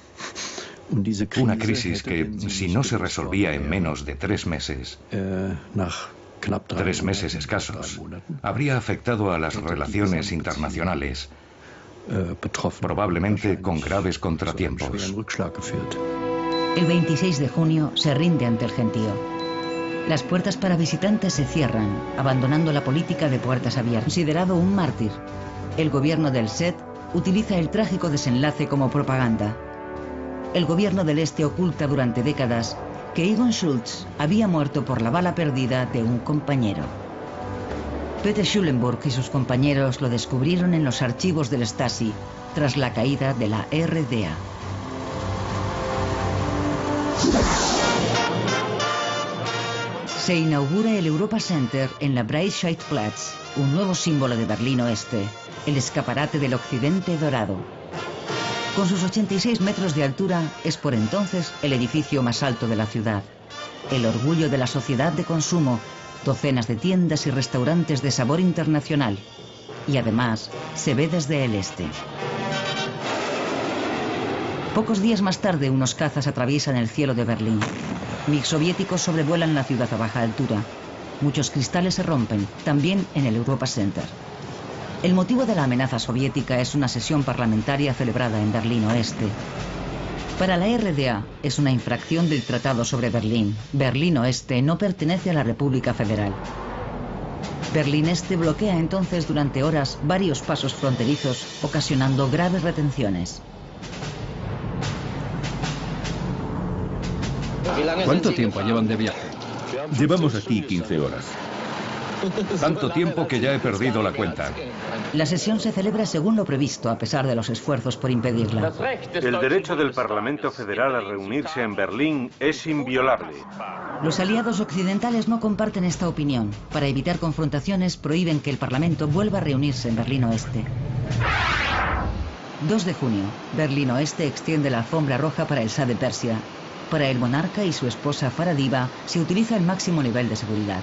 Una crisis que, si no se resolvía en menos de 3 meses, 3 meses escasos, habría afectado a las relaciones internacionales probablemente con graves contratiempos. El 26 de junio se rinde ante el gentío. Las puertas para visitantes se cierran, abandonando la política de puertas abiertas. Considerado un mártir, el gobierno del SED utiliza el trágico desenlace como propaganda. El gobierno del Este oculta durante décadas que Egon Schultz había muerto por la bala perdida de un compañero. Peter Schulenburg y sus compañeros lo descubrieron en los archivos del Stasi tras la caída de la RDA. Se inaugura el Europa Center en la Breitscheidplatz, un nuevo símbolo de Berlín Oeste, el escaparate del occidente dorado. Con sus 86 metros de altura, es por entonces el edificio más alto de la ciudad. El orgullo de la sociedad de consumo, docenas de tiendas y restaurantes de sabor internacional. Y además, se ve desde el este. Pocos días más tarde, unos cazas atraviesan el cielo de Berlín. MiG soviéticos sobrevuelan la ciudad a baja altura. Muchos cristales se rompen, también en el Europa Center. El motivo de la amenaza soviética es una sesión parlamentaria celebrada en Berlín Oeste. Para la RDA es una infracción del Tratado sobre Berlín. Berlín Oeste no pertenece a la República Federal. Berlín Este bloquea entonces durante horas varios pasos fronterizos, ocasionando graves retenciones. ¿Cuánto tiempo llevan de viaje? Llevamos aquí 15 horas. Tanto tiempo que ya he perdido la cuenta. La sesión se celebra según lo previsto, a pesar de los esfuerzos por impedirla. El derecho del Parlamento Federal a reunirse en Berlín es inviolable. Los aliados occidentales no comparten esta opinión. Para evitar confrontaciones, prohíben que el Parlamento vuelva a reunirse en Berlín Oeste. 2 de junio, Berlín Oeste extiende la alfombra roja para el Shah de Persia. Para el monarca y su esposa Farah Diba se utiliza el máximo nivel de seguridad.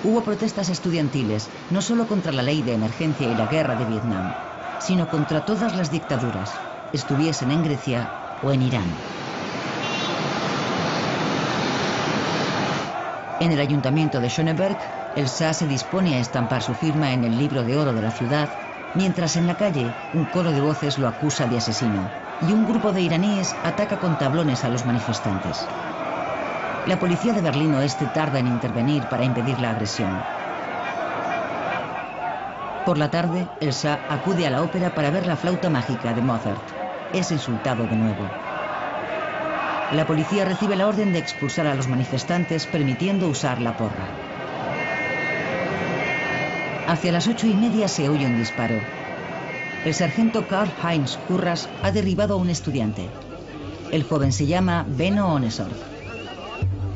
Hubo protestas estudiantiles, no solo contra la ley de emergencia y la guerra de Vietnam, sino contra todas las dictaduras, estuviesen en Grecia o en Irán. En el ayuntamiento de Schöneberg, el Shah se dispone a estampar su firma en el libro de oro de la ciudad, mientras en la calle un coro de voces lo acusa de asesino, y un grupo de iraníes ataca con tablones a los manifestantes. La policía de Berlín Oeste tarda en intervenir para impedir la agresión. Por la tarde, el Shah acude a la ópera para ver la flauta mágica de Mozart. Es insultado de nuevo. La policía recibe la orden de expulsar a los manifestantes, permitiendo usar la porra. Hacia las 8:30 se oye un disparo. El sargento Karl-Heinz Kurras ha derribado a un estudiante. El joven se llama Benno Ohnesorg.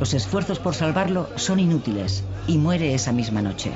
Los esfuerzos por salvarlo son inútiles y muere esa misma noche.